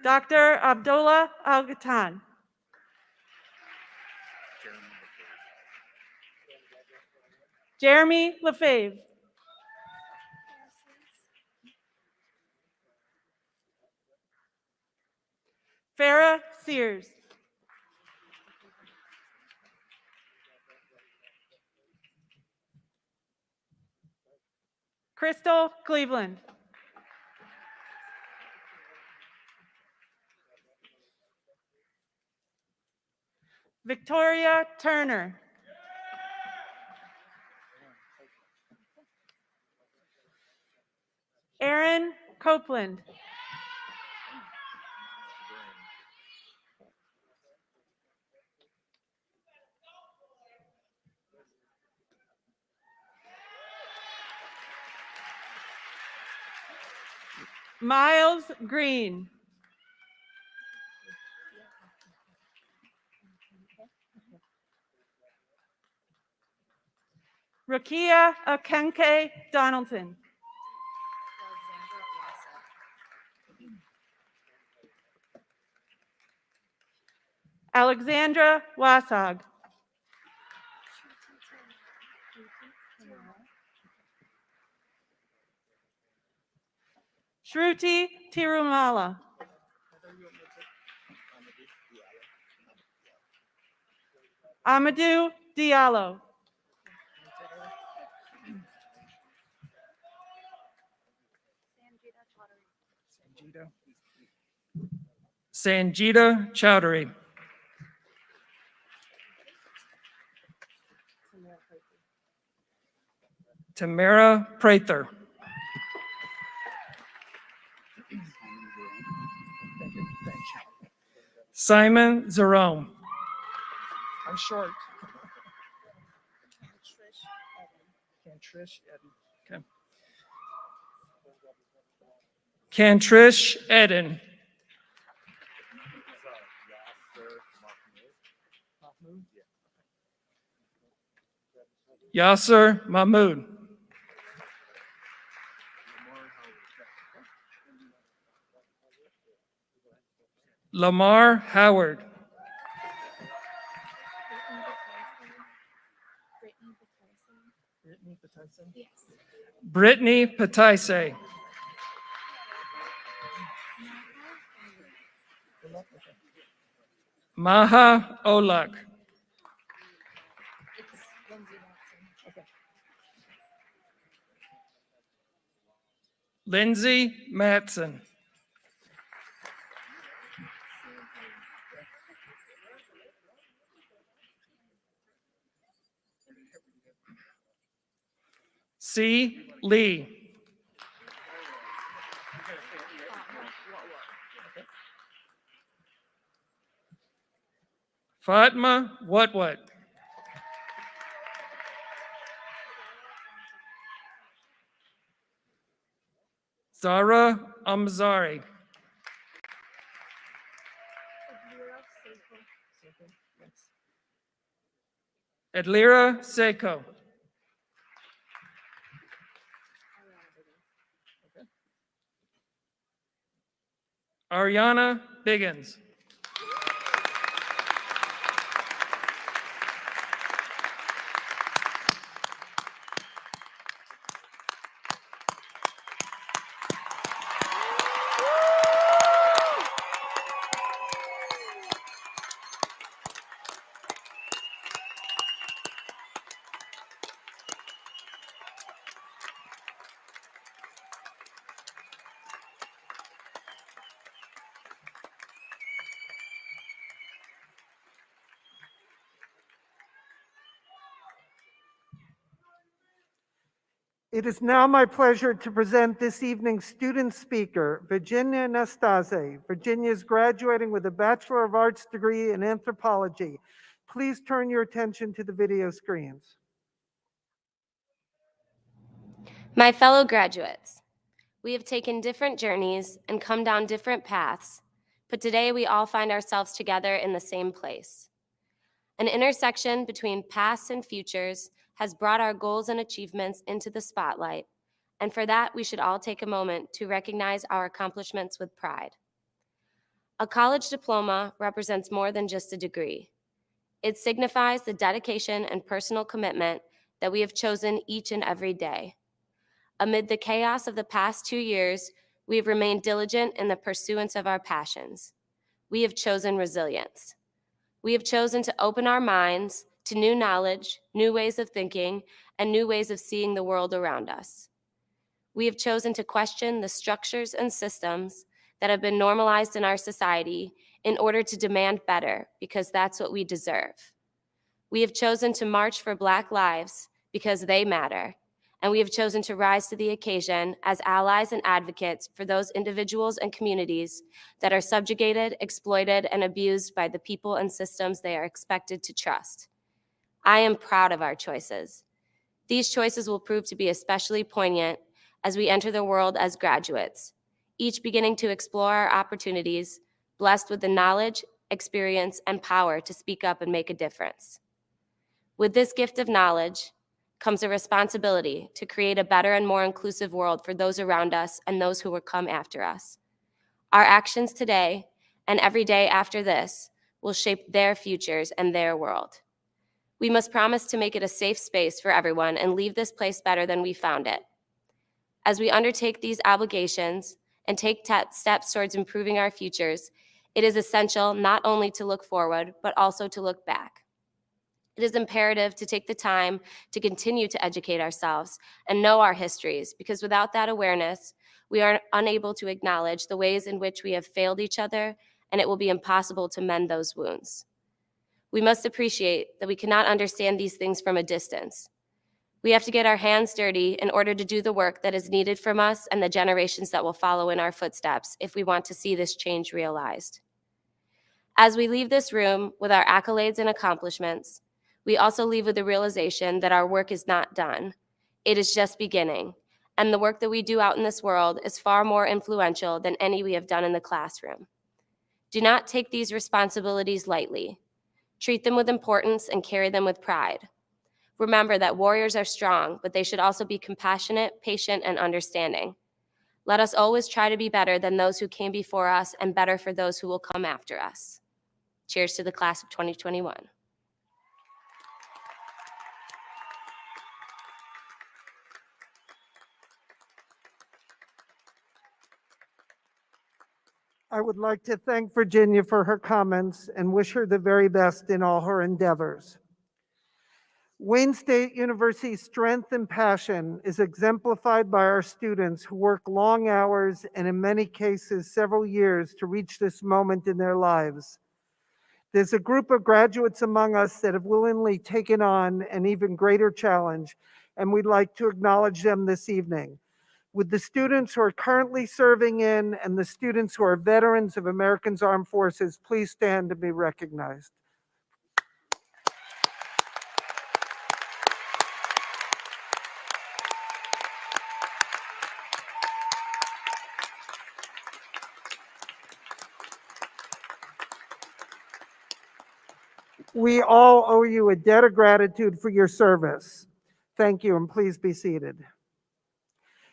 Dr. Abdullah Al-Ghatan. Jeremy Lefebvre. Farah Sears. Crystal Cleveland. Victoria Turner. Aaron Copeland. Miles Green. Rakia Akenke Donaldson. Alexandra Wasag. Shruti Tirumala. Amadou Diallo. Sanjita Chowdhury. Tamara Prather. Simon Zerome. I'm short. Cantrish Eden. Okay. Cantrish Eden. Yasser Mahmood. Lamar Howard. Brittany Pataise. Maha Olak. Lindsay Matson. C. Lee. Fatma Whatwhat. Zara Amzari. Adlira Seiko. Ariana Biggins. It is now my pleasure to present this evening's student speaker, Virginia Anastasi. Virginia is graduating with a Bachelor of Arts degree in anthropology. Please turn your attention to the video screens. My fellow graduates, we have taken different journeys and come down different paths, but today we all find ourselves together in the same place. An intersection between pasts and futures has brought our goals and achievements into the spotlight, and for that we should all take a moment to recognize our accomplishments with pride. A college diploma represents more than just a degree. It signifies the dedication and personal commitment that we have chosen each and every day. Amid the chaos of the past 2 years, we have remained diligent in the pursuance of our passions. We have chosen resilience. We have chosen to open our minds to new knowledge, new ways of thinking, and new ways of seeing the world around us. We have chosen to question the structures and systems that have been normalized in our society in order to demand better, because that's what we deserve. We have chosen to march for Black lives because they matter, and we have chosen to rise to the occasion as allies and advocates for those individuals and communities that are subjugated, exploited, and abused by the people and systems they are expected to trust. I am proud of our choices. These choices will prove to be especially poignant as we enter the world as graduates, each beginning to explore our opportunities, blessed with the knowledge, experience, and power to speak up and make a difference. With this gift of knowledge comes a responsibility to create a better and more inclusive world for those around us and those who will come after us. Our actions today and every day after this will shape their futures and their world. We must promise to make it a safe space for everyone and leave this place better than we found it. As we undertake these obligations and take steps towards improving our futures, it is essential not only to look forward, but also to look back. It is imperative to take the time to continue to educate ourselves and know our histories, because without that awareness, we are unable to acknowledge the ways in which we have failed each other, and it will be impossible to mend those wounds. We must appreciate that we cannot understand these things from a distance. We have to get our hands dirty in order to do the work that is needed from us and the generations that will follow in our footsteps if we want to see this change realized. As we leave this room with our accolades and accomplishments, we also leave with the realization that our work is not done. It is just beginning, and the work that we do out in this world is far more influential than any we have done in the classroom. Do not take these responsibilities lightly. Treat them with importance and carry them with pride. Remember that warriors are strong, but they should also be compassionate, patient, and understanding. Let us always try to be better than those who came before us and better for those who will come after us. Cheers to the class of 2021. I would like to thank Virginia for her comments and wish her the very best in all her endeavors. Wayne State University's strength and passion is exemplified by our students who work long hours and in many cases several years to reach this moment in their lives. There's a group of graduates among us that have willingly taken on an even greater challenge, and we'd like to acknowledge them this evening. With the students who are currently serving in and the students who are veterans of America's Armed Forces, please stand to be recognized. We all owe you a debt of gratitude for your service. Thank you, and please be seated.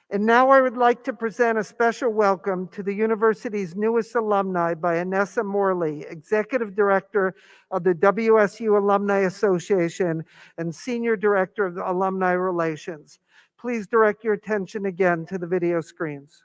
And now I would like to present a special welcome to the university's newest alumni by Anessa Morley, Executive Director of the WSU Alumni Association and Senior Director of the Alumni Relations. Please direct your attention again to the video screens.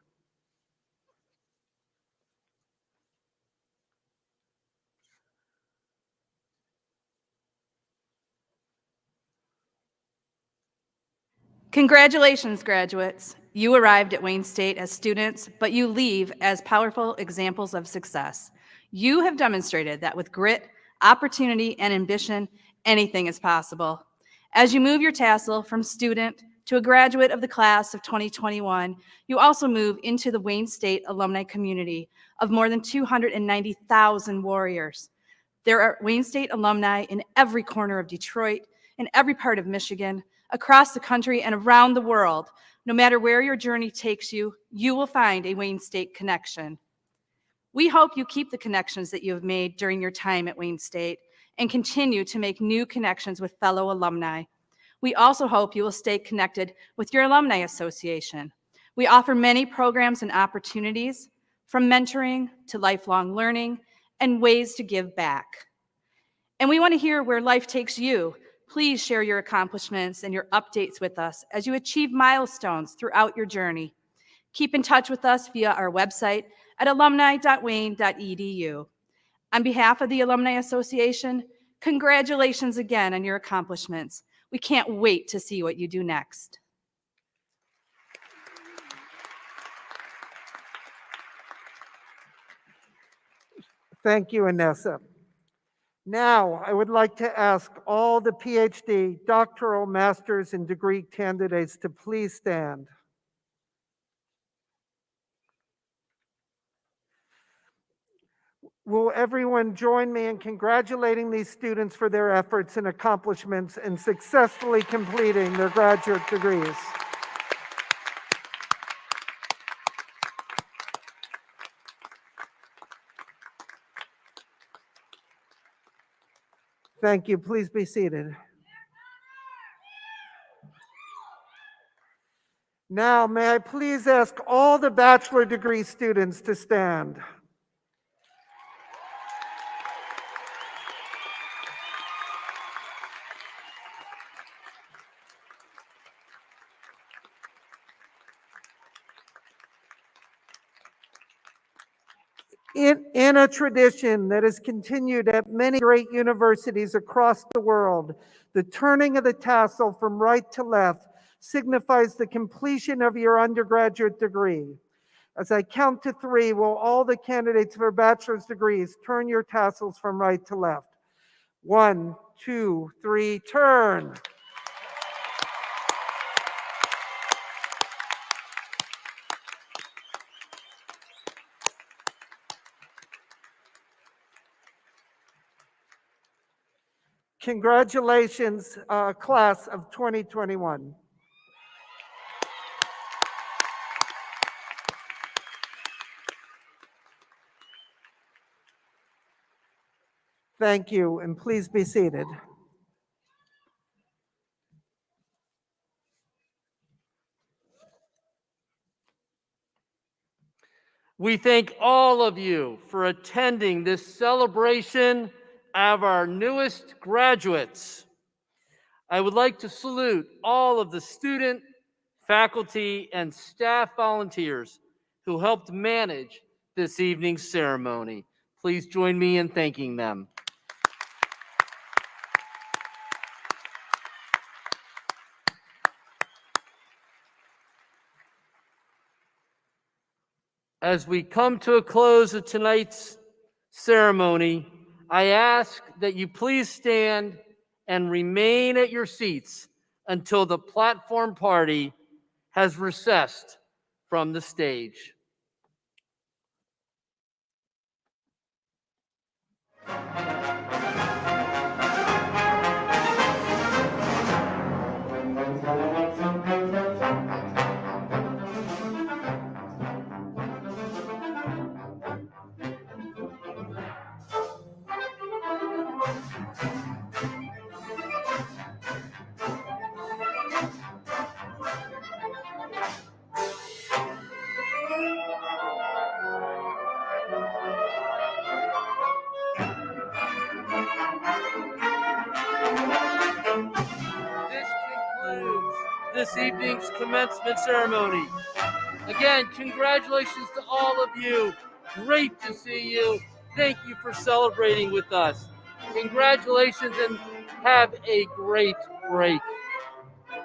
Congratulations, graduates. You arrived at Wayne State as students, but you leave as powerful examples of success. You have demonstrated that with grit, opportunity, and ambition, anything is possible. As you move your tassel from student to a graduate of the class of 2021, you also move into the Wayne State alumni community of more than 290,000 warriors. There are Wayne State alumni in every corner of Detroit, in every part of Michigan, across the country and around the world. No matter where your journey takes you, you will find a Wayne State connection. We hope you keep the connections that you have made during your time at Wayne State and continue to make new connections with fellow alumni. We also hope you will stay connected with your alumni association. We offer many programs and opportunities, from mentoring to lifelong learning and ways to give back. And we want to hear where life takes you. Please share your accomplishments and your updates with us as you achieve milestones throughout your journey. Keep in touch with us via our website at alumni.wayne.edu. On behalf of the Alumni Association, congratulations again on your accomplishments. We can't wait to see what you do next. Thank you, Anessa. Now, I would like to ask all the PhD, doctoral, master's, and degree candidates to please stand. Will everyone join me in congratulating these students for their efforts and accomplishments in successfully completing their graduate degrees? Thank you. Please be seated. Now, may I please ask all the bachelor degree students to stand. In a tradition that has continued at many great universities across the world, the turning of the tassel from right to left signifies the completion of your undergraduate degree. As I count to 3, will all the candidates for bachelor's degrees turn your tassels from right to left? 1, 2, 3, turn. Congratulations, class of 2021. Thank you, and please be seated. We thank all of you for attending this celebration of our newest graduates. I would like to salute all of the student, faculty, and staff volunteers who helped manage this evening's ceremony. Please join me in thanking them. As we come to a close of tonight's ceremony, I ask that you please stand and remain at your seats until the platform party has recessed from the stage. This concludes this evening's commencement ceremony. Again, congratulations to all of you. Great to see you. Thank you for celebrating with us. Congratulations and have a great break.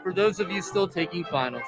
For those of you still taking finals.